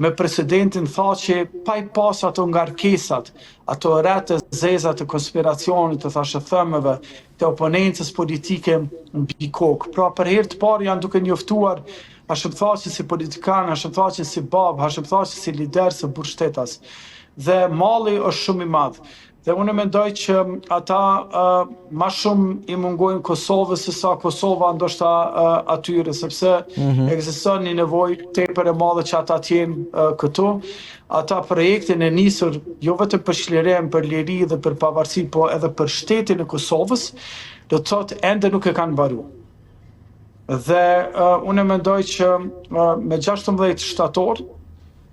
me precedentin thaqe pa i pas ato ngarkesat, ato rreth zeza të konspiracionit, të thashëthëmeve, të oponencës politike mbi kokë. Pra për herë të parë janë duke njoftuar Hashimthaçi si politikan, Hashimthaçi si bab, Hashimthaçi si lider, si burgshtetas. Dhe malli është shumë i madh. Dhe unë mendoj që ata ma shumë i mungojnë Kosovës se sa Kosova ndoshta atyre, sepse ekziston një nevojë tepër e madhe që ata t'jenë këtu. Ata projektin e nisur jo vetëm për çlirim, për liri dhe për pavarësi, po edhe për shtetin e Kosovës, do të thotë ende nuk e kanë mbaruar. Dhe unë mendoj që me 16 shtator,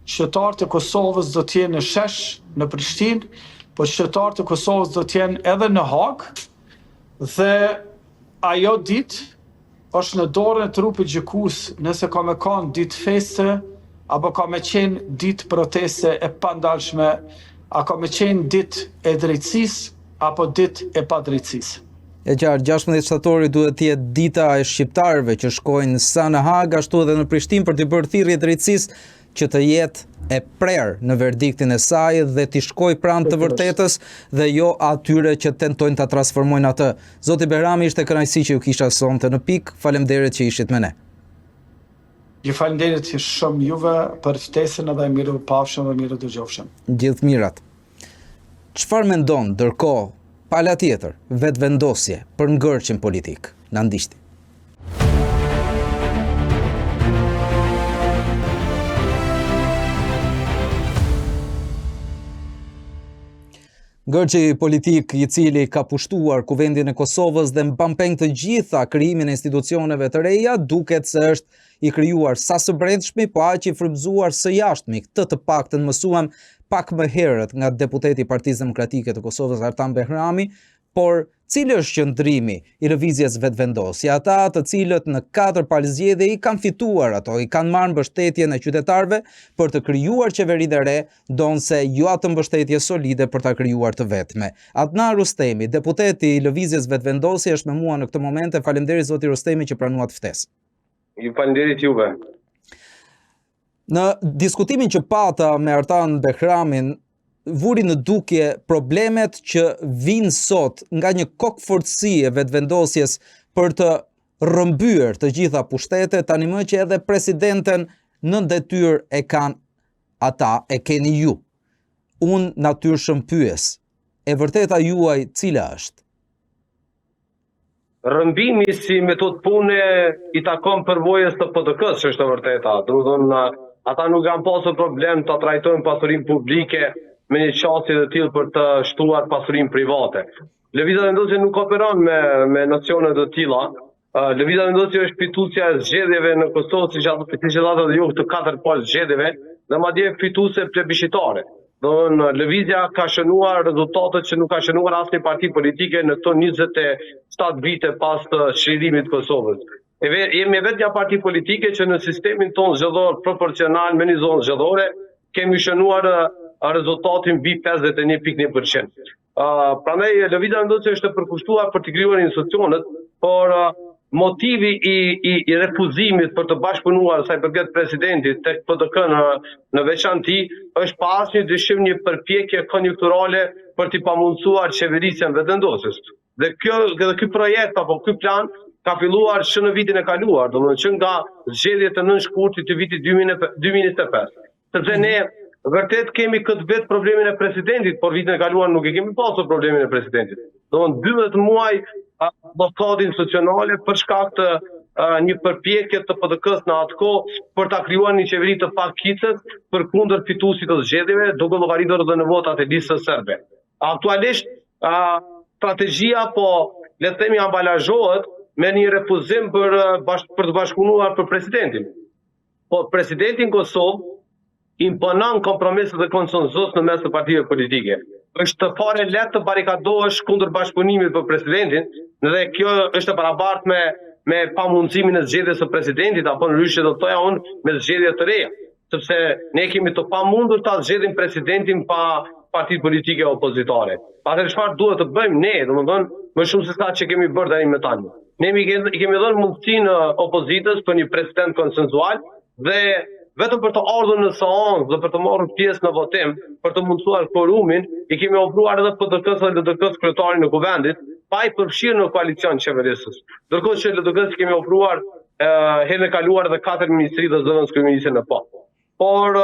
qytetarët e Kosovës do të jenë në Shesh, në Prishtinë, po qytetarët e Kosovës do të jenë edhe në Hagë dhe ajo ditë është në dorën e trupit gjykues nëse ka me kanë ditë feste apo ka me qenë ditë proteste e pandalshme, a ka me qenë ditë e drejtësisë apo ditë e padrejtësisë. E qartë, 16 shtatori duhet të jetë dita e shqiptarëve që shkojnë sa në Hagë, ashtu edhe në Prishtinë për të bërë thirrje drejtësisë që të jetë e prerë në verdiktin e saj dhe t'i shkoj pranë të vërtetës dhe jo atyre që tentojnë ta transformojnë atë. Zoti Behrami, ishte kënaqësi që ju kisha sonte në pikë. Faleminderit që ishit me ne. Ju faleminderit shumë juve për ftesën edhe mirë pafshëm dhe mirë dëgjofshëm. Gjithë mirat. Çfarë mendon ndërkohë pala tjetër vetvendosje për ngërçin politik? Na ndiqni. Ngërçi politik i cili ka pushtuar kuvendin e Kosovës dhe mban peng të gjitha krijimin e institucioneve të reja, duket se është i krijuar sa së brendshmi, po aq i frymëzuar së jashtëmi. Këtë të paktën mësuam pak më herët nga deputeti i Partisë Demokratike të Kosovës Artan Behrami, por Cili është qëndrimi i lëvizjes vetëvendosje? Ata të cilët në 4 palë zgjedhje i kanë fituar ato, i kanë marrë mbështetjen e qytetarëve për të krijuar qeverinë e re, donse jo atë mbështetje solide për ta krijuar të vetme. Adnan Rustemi, deputeti i lëvizjes vetëvendosje, është me mua në këtë moment. Faleminderit zoti Rustemi që pranuat ftesën. Ju falenderit juve. Në diskutimin që pata me Artan Behramin, vuri në dukje problemet që vinë sot nga një kokëfortësi e vetëvendosjes për të rrëmbyer të gjitha pushtetet, tani më që edhe presidenten në detyrë e kanë ata, e keni ju. Unë natyrshëm pyes, e vërteta juaj cila është? Rrëmbimi si metodë pune i takon përvojës të PDK-s, është e vërteta. Do të thonë, ata nuk kanë pasur problem të trajtojnë pasurinë publike me një qasje të tillë për të shtruar pasurinë private. Lëvizja vendosje nuk operon me nocione të tilla. Lëvizja vendosje është fituesja e zgjedhjeve në Kosovë, siç ato dhe ju të 4 palë zgjedhjeve, dhe madje fituese plebiscitare. Do të thonë, lëvizja ka shënuar rezultatet që nuk ka shënuar asnjë parti politike në këto 27 vite pas të çlirimit të Kosovës. Jemi vetë një parti politike që në sistemin tonë zgjedhor proporcional me një zonë zgjedhore kemi shënuar rezultatin mbi 51.1%. Prandaj lëvizja vendosje është e përkushtuar për të krijuar institucionet, por motivi i refuzimit për të bashkëpunuar sa i përket presidentit tek PDK në veçanti është pa asnjë dyshim një përpjekje konjunkturale për t'i pamundsuar qeverisjen vetëvendosjes. Dhe ky projekt apo ky plan ka filluar që në vitin e kaluar, domethënë që nga zgjedhjet e 9 shkurtit të vitit 2025. Sepse ne vërtet kemi këtë vetë problemin e presidentit, por vitin e kaluar nuk e kemi pasur problemin e presidentit. Domethënë 12 muaj blokade institucionale për shkak të një përpjekje të PDK-s në atë kohë për ta krijuar një qeveri të pakicës përkundër fituesit të zgjedhjeve, duke llogaritur edhe në votat e listës serbe. Aktualisht strategjia le të themi ambalazhohet me një refuzim për të bashkëpunuar për presidentin. Po presidentin Kosovë imponon kompromiset dhe konsensus në mes të partive politike. Është fare lehtë të barikadohesh kundër bashkëpunimit për presidentin, dhe kjo është e barabartë me pamundësimin e zgjedhjes së presidentit apo në rryshe do thoja unë me zgjedhje të reja, sepse ne kemi të pamundur ta zgjedhim presidentin pa partit politike opozitare. Atëherë çfarë duhet të bëjmë ne, domethënë, më shumë se sa që kemi bërë deri më tani. Ne kemi dhënë mundësinë opozitës për një president konsensual dhe vetëm për të ardhur në seancë dhe për të marrë pjesë në votim, për të mundësuar kvorumin, i kemi ofruar edhe PDK-s dhe LDK-s kryetarin e kuvendit, pa i përfshirë në koalicion qeverisës. Ndërkohë që LDK-s kemi ofruar herën e kaluar edhe 4 ministri dhe zëvendës kryeministrin e pa. Por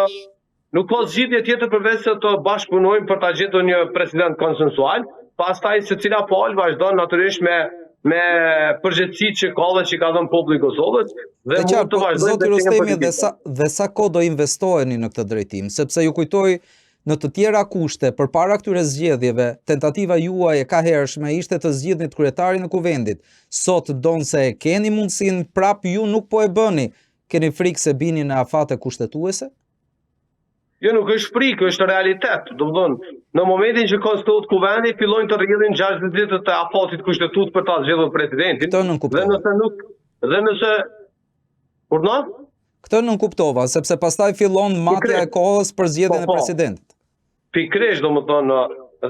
nuk ka zgjidhje tjetër përveç se të bashkëpunojmë për ta gjetur një president konsensual, pastaj secila palë vazhdon natyrisht me përgjegjësi që ka dhe që ka dhënë populli i Kosovës dhe mund të vazhdojë. Zoti Rustemi, dhe sa kohë do investoheni në këtë drejtim, sepse ju kujtoj në të tjera kushte përpara këtyre zgjedhjeve, tentativa juaj e kahershme ishte të zgjidhni kryetarin e kuvendit. Sot donse keni mundësinë, prap ju nuk po e bëni. Keni frikë se bini në afate kushtetuese? Jo, nuk është frikë, është realitet. Domethënë, në momentin që konstituohet kuvendi, fillojnë të rrjedhin 60 ditët e afatit kushtetues për ta zgjedhur presidentin. Këtë nuk kuptova. Këtë nuk kuptova, sepse pastaj fillon matja e kohës për zgjedhjen e presidentit. Pikërisht, domethënë,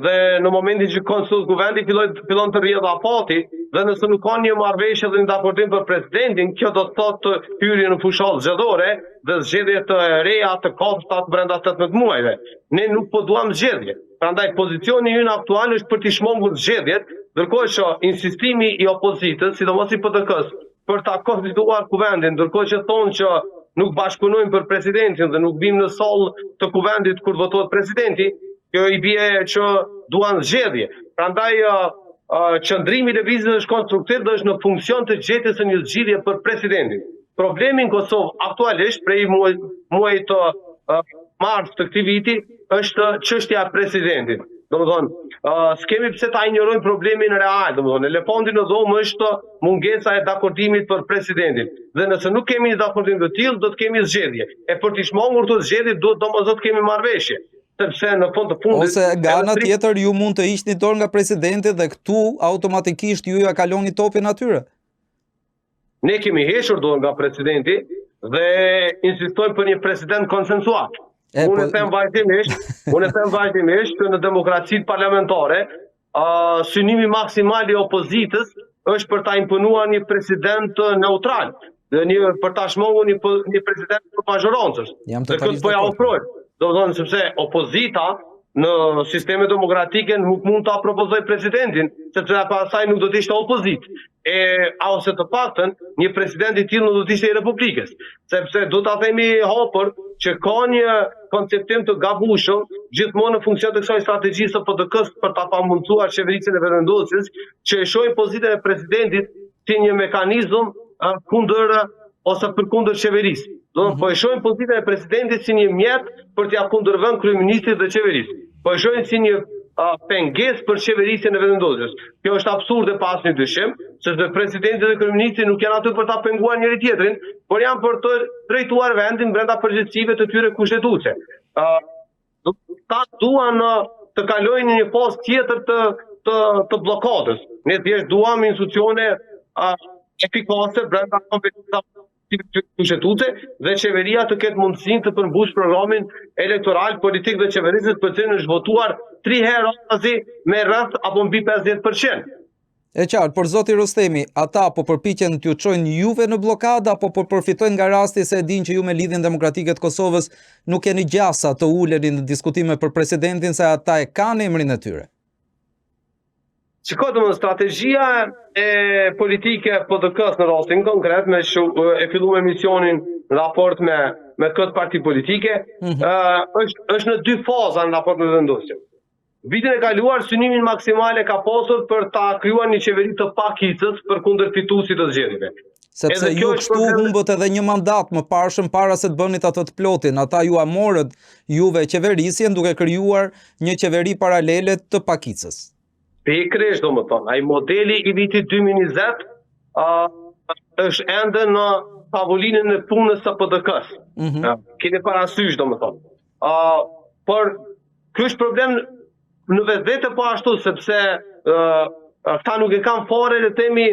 dhe në momentin që konstituohet kuvendi fillon të rrjedhë afati, dhe nëse nuk ka një marrëveshje dhe një dakordim për presidentin, kjo do të thotë hyrje në fushat zgjedhore dhe zgjedhje të reja të kopshtat brenda 18 muajve. Ne nuk po duam zgjedhje. Prandaj pozicioni ynë aktual është për të shmangur zgjedhjet, ndërkohë që insistimi i opozitës, sidomos i PDK-s, për ta konstituar kuvendin, ndërkohë që thonë që nuk bashkëpunojmë për presidentin dhe nuk bim në sallë të kuvendit kur votohet presidenti, kjo i bie që duan zgjedhje. Prandaj qëndrimi i lëvizjes është konstruktiv dhe është në funksion të gjetjes së një zgjidhje për presidentin. Problemi në Kosovë aktualisht prej muajit të mars të këtij viti është çështja e presidentit. Domethënë, s'kemi pse ta injorojmë problemin real, domethënë, elefanti në dhomë është mungesa e dakordimit për presidentin. Dhe nëse nuk kemi një dakordim të tillë, do të kemi zgjedhje. E për të shmangur të zgjedhje, duhet domosdoshmë të kemi marrëveshje. sepse në fund të fundit ose nga ana tjetër ju mund të hiqni dorë nga presidenti dhe këtu automatikisht ju ja kaloni topin atyre. Ne kemi hequr dorë nga presidenti dhe insistojmë për një president konsensual. Unë them vazhdimisht që në demokracitë parlamentare synimi maksimal i opozitës është për ta imponuar një president neutral, për ta shmangur një president për mazhoroncës. Dhe këtë po ja ofrojmë. Do të thonë sepse opozita në sisteme demokratike nuk mund ta propozoj presidentin, sepse pastaj nuk do të ishte opozitë. Ose të paktën një president i tillë nuk do të ishte i Republikës, sepse do ta themi hapur që ka një konceptim të gabueshëm gjithmonë në funksion të kësaj strategjisë së PDK-s për ta pamundsuar qeverisjen e vendosjes, që e shohin pozitën e presidentit si një mekanizëm kundër ose përkundër qeverisë. Po e shohin pozitën e presidentit si një mjet për t'ia kundërvënë kryeministrit dhe qeverisë. Po e shohin si një pengesë për qeverisjen e vendosjes. Kjo është absurde pa asnjë dyshim, sepse presidenti dhe kryeministri nuk janë aty për ta penguar njëri tjetrin, por janë për të drejtuar vendin brenda përgjegjësive të tyre kushtetuese. Ta duan të kalojnë në një fazë tjetër të bllokadës. Ne thjesht duam institucione efikase brenda kompetencave kushtetuese dhe qeveria të ketë mundësinë të përmbush programin elektoral, politik dhe qeverisjes për cilën është votuar 3 herë me rreth apo mbi 50%. E qartë, por zoti Rostemi, ata po përpiqen t'ju çojnë juve në blokadë apo po përfitojnë nga rasti se e dinë që ju me Lidhjen Demokratike të Kosovës nuk keni gjasa të uleni në diskutime për presidentin se ata e kanë emrin e tyre? Shikoj, strategjia e politike PDK-s në rastin konkret, e filluar misionin në raport me këtë parti politike, është në 2 faza në raport me vendosjen. Vitin e kaluar synimin maksimal e ka pasur për ta krijuar një qeveri të pakicës përkundër fituesit të zgjedhjeve. Sepse ju kështu humbët edhe një mandat më parshëm para se të bënit atë të plotin. Ata ju morët juve qeverisjen duke krijuar një qeveri paralele të pakicës. Pikërisht, domethënë, ai modeli i vitit 2020 është ende në tavolinën e punës së PDK-s. Keni parasysh, domethënë. Por ky është problem në vetvete po ashtu, sepse ata nuk e kanë fare le themi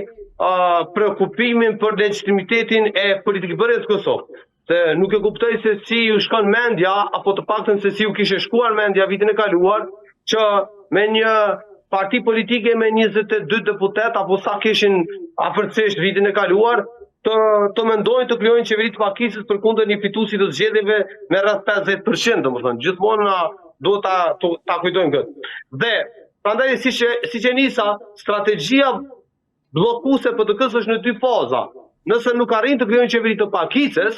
preokupimin për legitimitetin e politikbërjes të Kosovës. Se nuk e kuptoj se si ju shkon mendja, apo të paktën se si ju kishe shkuar mendja vitin e kaluar, që me një parti politike me 22 deputet, apo sa kishin afërsisht vitin e kaluar, të mendojnë të krijojnë qeveri të pakicës përkundër një fituesi të zgjedhjeve me rreth 50%, domethënë gjithmonë duhet ta kujtojmë këtë. Dhe prandaj siç e nisa, strategjia bllokuese PDK-s është në 2 faza. Nëse nuk arrin të krijojnë qeveri të pakicës,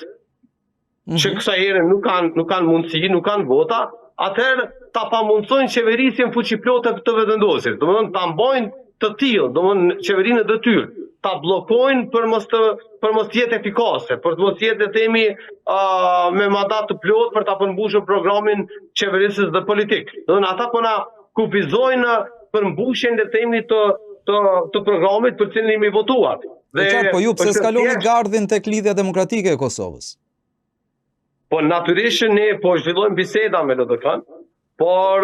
që kësaj here nuk kanë mundësi, nuk kanë vota, atëherë ta pamundsojnë qeverisjen fuqiplote të vendosjes. Domethënë ta mbajnë të tillë, domethënë qeverinë e detyrë, ta bllokojnë për mos të jetë efikase, për të mos jetë themi me mandat të plot për ta përmbushur programin qeverisjes dhe politik. Domethënë ata po na kufizojnë përmbushjen le themi të programit për cilin jemi votuar. Po ju pse skaloni gardhin tek Lidhja Demokratike e Kosovës? Po natyrisht ne po zhvillojmë biseda me LDK-n, por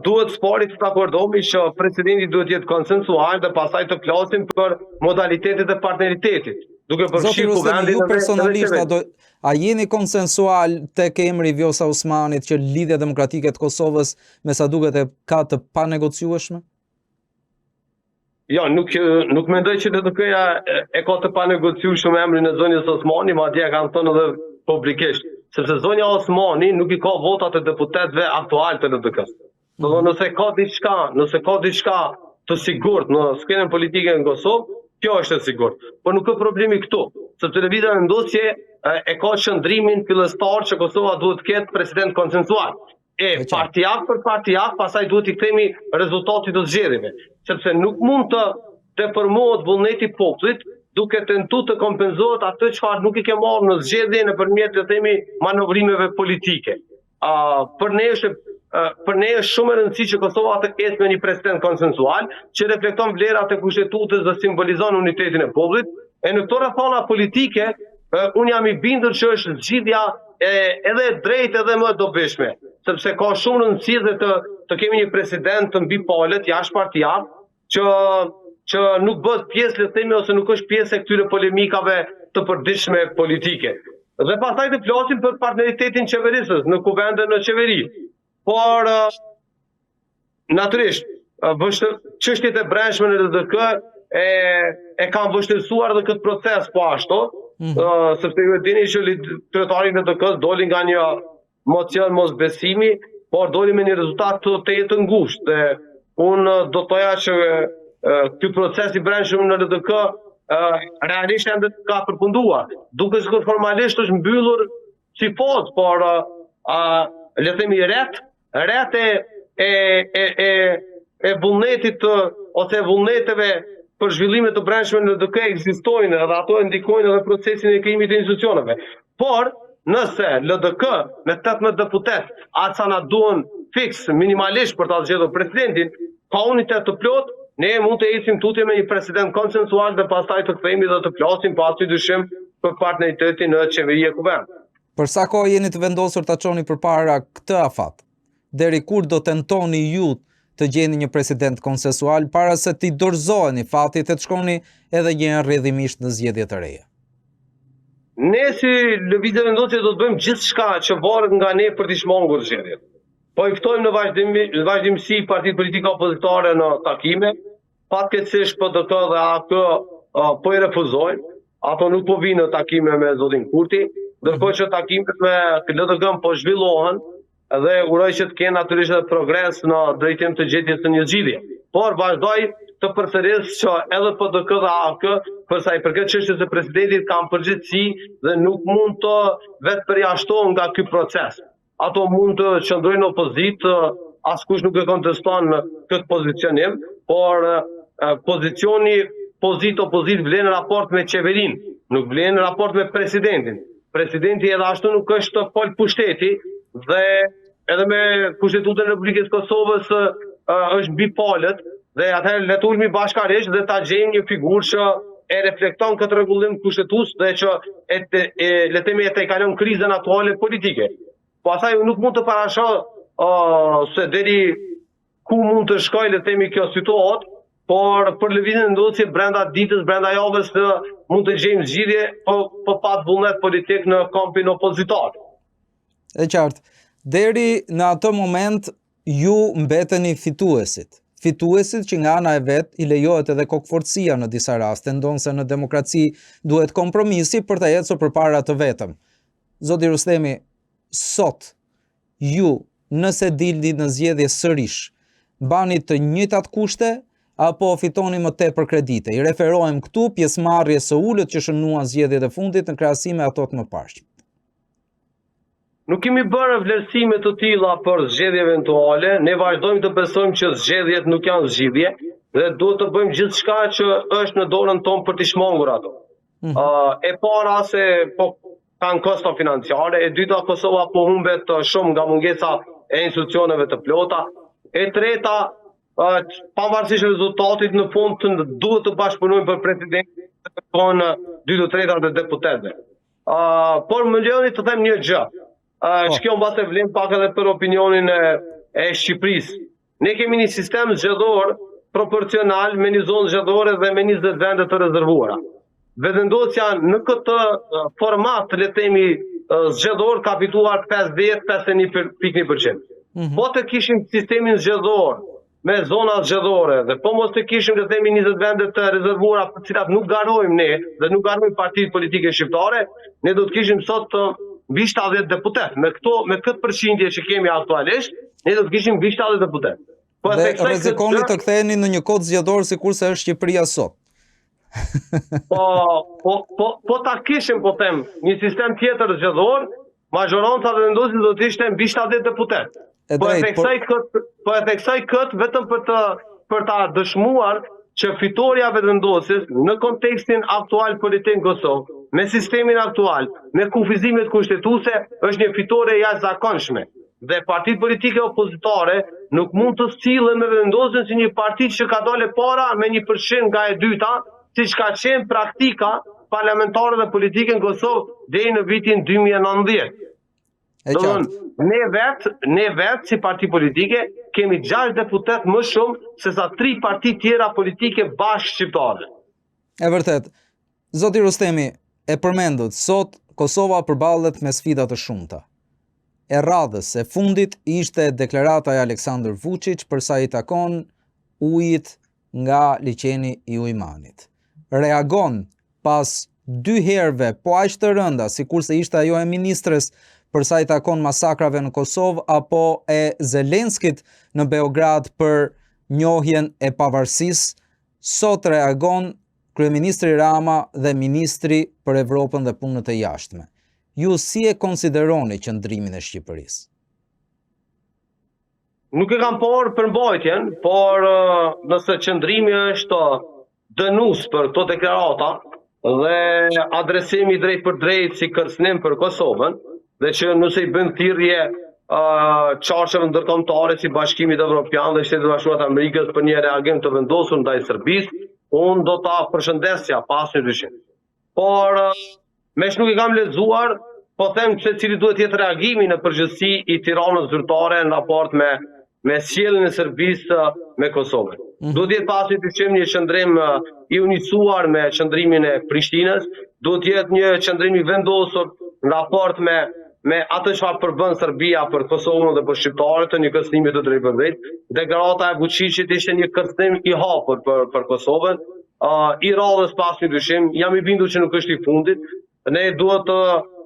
duhet spari të akordohemi që presidenti duhet jetë konsensual dhe pastaj të flasim për modalitetet e partneritetit. Duke përfshirë kuvendin ju personalisht a jeni konsensual tek emri Vjosa Osmanit që Lidhja Demokratike të Kosovës me sa duket ka të panegociueshme? Jo, nuk mendoj që LDK-ja e ka të panegociueshme emrin e zonjës Osmani, madje e kanë thënë edhe publikisht, sepse zonja Osmani nuk i ka votat e deputetëve aktual të LDK-s. Nëse ka diçka të sigurt në skenën politike në Kosovë, kjo është e sigurt. Por nuk ka problemi këtu, sepse lëvizja e vendosje e ka qëndrimin fillestar që Kosova duhet të ketë president konsensual. Partijak për partijak, pastaj duhet i kthemi rezultatit të zgjedhjeve, sepse nuk mund të deformohet vullneti i popullit duke tentuar të kompenzohet atë çfarë nuk i ke marrë në zgjedhje nëpërmjet të themi manovrimeve politike. Për ne është shumë e rëndësishme që Kosova të ketë me një president konsensual që reflekton vlerat e kushtetutës dhe simbolizon unitetin e popullit. E në këto rrethana politike unë jam i bindur që është zgjidhja edhe e drejtë edhe më e dobishme, sepse ka shumë rëndësi të kemi një president të mbi palët, jashtë partijat, që nuk bëhet pjesë, le të themi, ose nuk është pjesë e këtyre polemikave të përditshme politike. Dhe pastaj të flasim për partneritetin qeverisës në kuvende në qeveri. Por natyrisht, çështjet e brendshme në LDK e kanë vështirësuar edhe këtë proces po ashtu, sepse ju e dini që kryetari i LDK-s doli nga një mocion mosbesimi, por doli me një rezultat të ngushtë. Dhe unë do të thoja që ky proces i brendshëm në LDK realisht ende ka përfunduar, duke sikur formalisht është mbyllur si fot, por le të themi rreth e vullnetit ose vullneteve për zhvillime të brendshme në LDK ekzistojnë dhe ato ndikojnë edhe procesin e krijimit të institucioneve. Por nëse LDK me 18 deputet atë sa na duhen fiks minimalisht për ta zgjedhur presidentin, pa unitet të plot, ne mund të ecim tutje me një president konsensual dhe pastaj të kthehemi dhe të flasim pa asnjë dyshim për partneritetin në qeveri e kuvend. Për sa kohë jeni të vendosur ta çoni përpara këtë afat? Deri kur do tentoni ju të gjeni një president konsensual para se t'i dorëzoheni fatit e të shkoni edhe një herë rrjedhimisht në zgjedhje të reja? Ne si lëvizje vendosje do të bëjmë gjithçka që varet nga ne për t'i shmangur zgjedhjet. Po i ftojmë në vazhdimsi partitë politike opozitare në takime, fatkeqësisht PDK dhe AK po i refuzojnë, ato nuk po vinë në takime me zotin Kurti, ndërkohë që takimet me LDK po zhvillohen dhe uroj që të kenë natyrisht edhe progres në drejtim të gjetjes së një zgjidhje. Por vazhdoj të përsëris që edhe PDK dhe AK, për sa i përket çështjes së presidentit, kanë përgjegjësi dhe nuk mund të vetë përjashtohen nga ky proces. Ato mund të qëndrojnë në opozitë, askush nuk e konteston këtë pozicionim, por pozicioni opozit vlen në raport me qeverinë, nuk vlen në raport me presidentin. Presidenti edhe ashtu nuk është fol pushteti dhe edhe me Kushtetutën e Republikës Kosovës është mbi palët dhe atëherë le të ulmi bashkërisht dhe ta gjejmë një figurë që e reflekton këtë rregullim kushtetues dhe që le të themi e kalon krizën aktuale politike. Pastaj nuk mund të parashoh se deri ku mund të shkojë le të themi kjo situatë, por për lëvizjen e ndodhjes brenda ditës, brenda javës mund të gjejmë zgjidhje po pat vullnet politik në kampin opozitor. E qartë. Deri në atë moment ju mbeteni fituesit. Fituesit që nga ana e vet i lejohet edhe kokforcia në disa raste, ndonse në demokraci duhet kompromisi për të ecur përpara të vetëm. Zoti Rustemi, sot ju nëse dilni në zgjedhje sërish, bani të njëjtat kushte apo fitoni më tepër kredite? I referohem këtu pjesëmarrjes së ulët që shënuan zgjedhjet e fundit në krahasim me ato të mëparshme. Nuk kemi bërë vlerësime të tilla për zgjedhje eventuale, ne vazhdojmë të besojmë që zgjedhjet nuk janë zgjidhje dhe duhet të bëjmë gjithçka që është në dorën tonë për t'i shmangur ato. E para se po kanë kosto financiare, e dyta Kosova po humbet shumë nga mungesa e institucioneve të plota, e treta pavarësisht rezultatit në fund duhet të bashkëpunojmë për presidentin të konë 2/3 të deputetëve. Por më lejoni të them një gjë. Që kjo mbas e vlen pak edhe për opinionin e Shqipërisë. Ne kemi një sistem zgjedhor proporcional me një zonë zgjedhore dhe me 20 vende të rezervuara. Vendosja në këtë format, le të themi, zgjedhor ka fituar 50-51%. Po të kishim sistemin zgjedhor me zona zgjedhore dhe po mos të kishim le të themi 20 vende të rezervuara për të cilat nuk garojmë ne dhe nuk garojmë partitë politike shqiptare, ne do të kishim sot mbi 70 deputet. Me këtë përqindje që kemi aktualisht, ne do të kishim mbi 70 deputet. Dhe rrezikoni të ktheheni në një kod zgjedhor sikurse është Shqipëria sot. Po ta kishim, po them, një sistem tjetër zgjedhor, majoranca dhe vendosi do të ishte mbi 70 deputet. Po e theksoj këtë vetëm për ta dëshmuar që fitoria vendosjes në kontekstin aktual politik në Kosovë, me sistemin aktual, me kufizimet kushtetuese, është një fitore jashtëzakonshme. Dhe partitë politike opozitare nuk mund të sillen me vendosjen si një parti që ka dalë para me 1% nga e dyta, siç ka qenë praktika parlamentare dhe politike në Kosovë deri në vitin 2019. E Do qartë. thonë, ne vetë si parti politike kemi 6 deputet më shumë se sa 3 parti tjera politike bashkë shqiptare. E vërtet, zoti Rustemi e përmendët, sot Kosova përballet me sfida të shumta. E radhës e fundit ishte deklarata e Aleksandr Vučić për sa i takon ujit nga liqeni i Ujmanit. Reagon pas 2 herëve po aq të rënda, sikurse ishte ajo e ministres për sa i takon masakrave në Kosovë apo e Zelenskit në Beograd për njohjen e pavarësisë, sot reagon kryeministri Rama dhe ministri për Evropën dhe punët e jashtme. Ju si e konsideroni qëndrimin e Shqipërisë? Nuk e kam parë përmbajtjen, por nëse qëndrimi është dënues për këto deklarata dhe adresimi drejt për drejt si kërcënim për Kosovën, dhe që nëse i bën thirrje çarsheve ndërkombëtare si Bashkimit Evropian dhe Shtetet Bashkuara të Amerikës për një reagim të vendosur ndaj Serbisë, unë do ta përshëndesja pas një dyshim. Por mesh nuk i kam lexuar, po them se cili duhet jetë reagimi në përgjithësi i Tiranës zyrtare në raport me sjelljen e Serbisë me Kosovën. Duhet jetë pas një dyshim një qëndrim i unicuar me qëndrimin e Prishtinës, duhet jetë një qëndrim i vendosur në raport me atë çfarë përbën Serbia për Kosovën dhe për shqiptarët të një kërcënimi të drejtpërdrejtë. Deklarata e Vučićit ishte një kërcënim i hapur për Kosovën, i radhës pas një dyshim, jam i bindur që nuk është i fundit. Ne duhet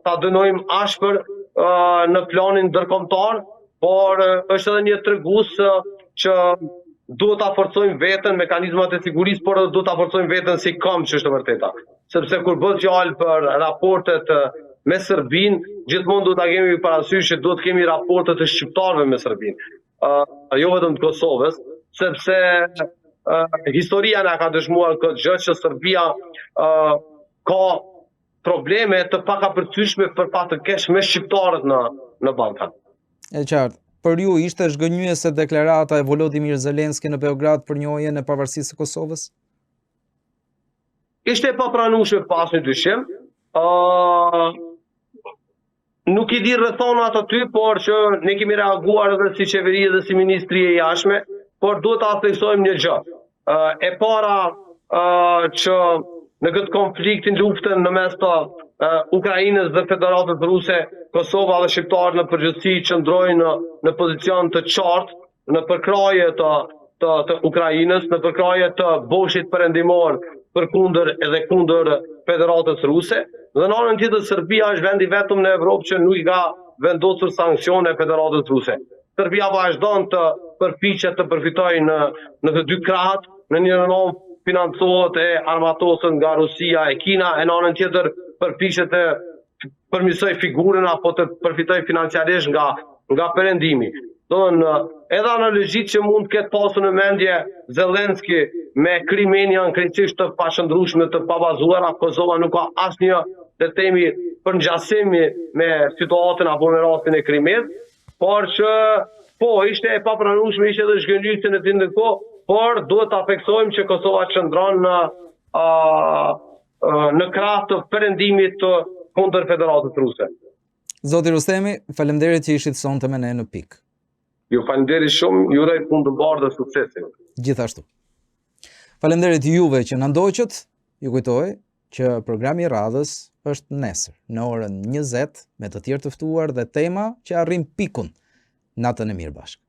ta dënojmë ashpër në planin ndërkombëtar, por është edhe një tregues që duhet ta forcojmë veten mekanizmat e sigurisë, por duhet ta forcojmë veten si këmbë, që është e vërteta. Sepse kur bëhet fjalë për raportet me Serbinë, gjithmonë duhet ta kemi parasysh që duhet kemi raporte të shqiptarëve me Serbinë, jo vetëm të Kosovës, sepse historia na ka dëshmuar këtë gjë që Serbia ka probleme të pakapërcyeshme për patëkesh me shqiptarët në Ballkan. E qartë. Për ju ishte zhgënjyese deklarata e Volodimir Zelenski në Beograd për njohjen e pavarësisë së Kosovës? Ishte e papranueshme pas një dyshim. Nuk i di rrethonat aty, por që ne kemi reaguar edhe si qeveri dhe si ministri e jashtme, por duhet ta theksojmë një gjë. E para që në këtë konfliktin, luftën në mes të Ukrainës dhe Federatës Ruse, Kosova dhe shqiptarët në përgjithësi qëndrojnë në pozicion të qartë në përkraje të Ukrainës, në përkraje të boshit perëndimor përkundër edhe kundër Federatës Ruse. Dhe në anën tjetër Serbia është vendi vetëm në Evropë që nuk i ka vendosur sankcione Federatës Ruse. Serbia vazhdon të përpiqet të përfitojë në të dy krahat, në një anë financohet e armatosën nga Rusia e Kina, e në anën tjetër përpiqet të përmirësoj figurën apo të përfitoj financiarisht nga perëndimi. Edhe analogjitë që mund të ketë pasur në mendje Zelenski me krimin janë krejtësisht të pashëndrueshme, të pabazuara. Kosova nuk ka asnjë le të themi përngjasim me situatën apo me rastin e Krimit, por që po ishte e papranueshme, ishte edhe zhgënjyse në të njëjtën kohë, por duhet ta theksojmë që Kosova qëndron në krah të perëndimit të kundër Federatës Ruse. Zoti Rustemi, faleminderit që ishit sonte me ne në pikë. Ju faleminderit shumë, ju uroj punë të bardhë dhe suksese. Gjithashtu. Faleminderit juve që na ndoqët. Ju kujtoj që programi i radhës është nesër në orën 20 me të tjerë të ftuar dhe tema që arrin pikun. Natën e mirë bashkë.